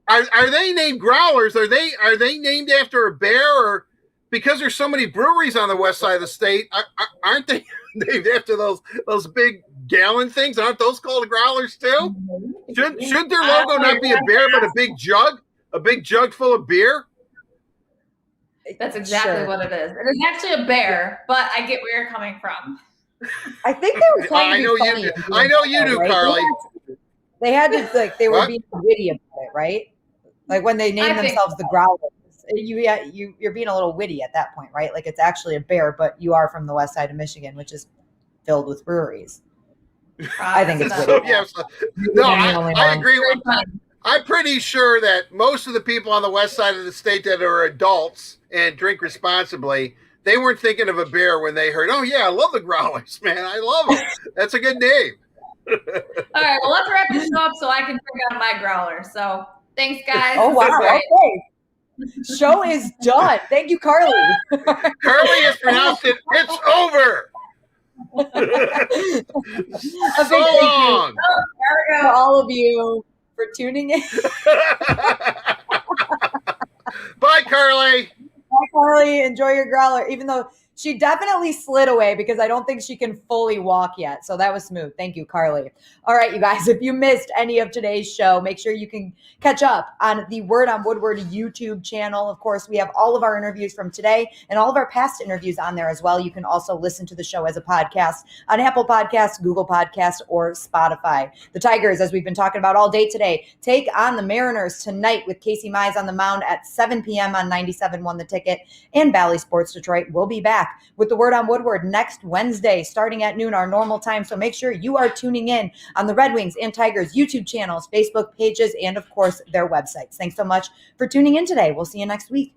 Are they named growlers? Are they named after a bear, or because there's so many breweries on the west side of the state? Aren't they named after those big gallon things? Aren't those called growlers too? Should their logo not be a bear but a big jug full of beer? That's exactly what it is. It is actually a bear, but I get where you're coming from. I think they were trying to be funny. I know you do, right? Carly. They had to they were being witty about it, right? Like when they named themselves the Growlers, you're being a little witty at that point, right? Like it's actually a bear, but you are from the west side of Michigan, which is filled with breweries. I think it's witty. I agree with that. I'm pretty sure that most of the people on the west side of the state that are adults and drink responsibly, they weren't thinking of a bear when they heard, oh yeah, I love the Growlers, man. I love them. That's a good name. All right, well, let's wrap this up so I can drink out my growler. So thanks, guys. Oh, wow. Okay. Show is done. Thank you, Carly. Carly has pronounced it. It's over. So long. For all of you for tuning in. Bye, Carly. Bye, Carly. Enjoy your growler, even though she definitely slid away because I don't think she can fully walk yet. So that was smooth. Thank you, Carly. All right, you guys, if you missed any of today's show, make sure you can catch up on the Word on Woodward YouTube channel. Of course, we have all of our interviews from today and all of our past interviews on there as well. You can also listen to the show as a podcast on Apple Podcasts, Google Podcasts, or Spotify. The Tigers, as we've been talking about all day today, take on the Mariners tonight with Casey Mize on the mound at 7 p.m. on 97.1 The Ticket, and Bally Sports Detroit will be back with the Word on Woodward next Wednesday, starting at noon, our normal time. So make sure you are tuning in on the Red Wings and Tigers YouTube channels, Facebook pages, and of course, their websites. Thanks so much for tuning in today. We'll see you next week.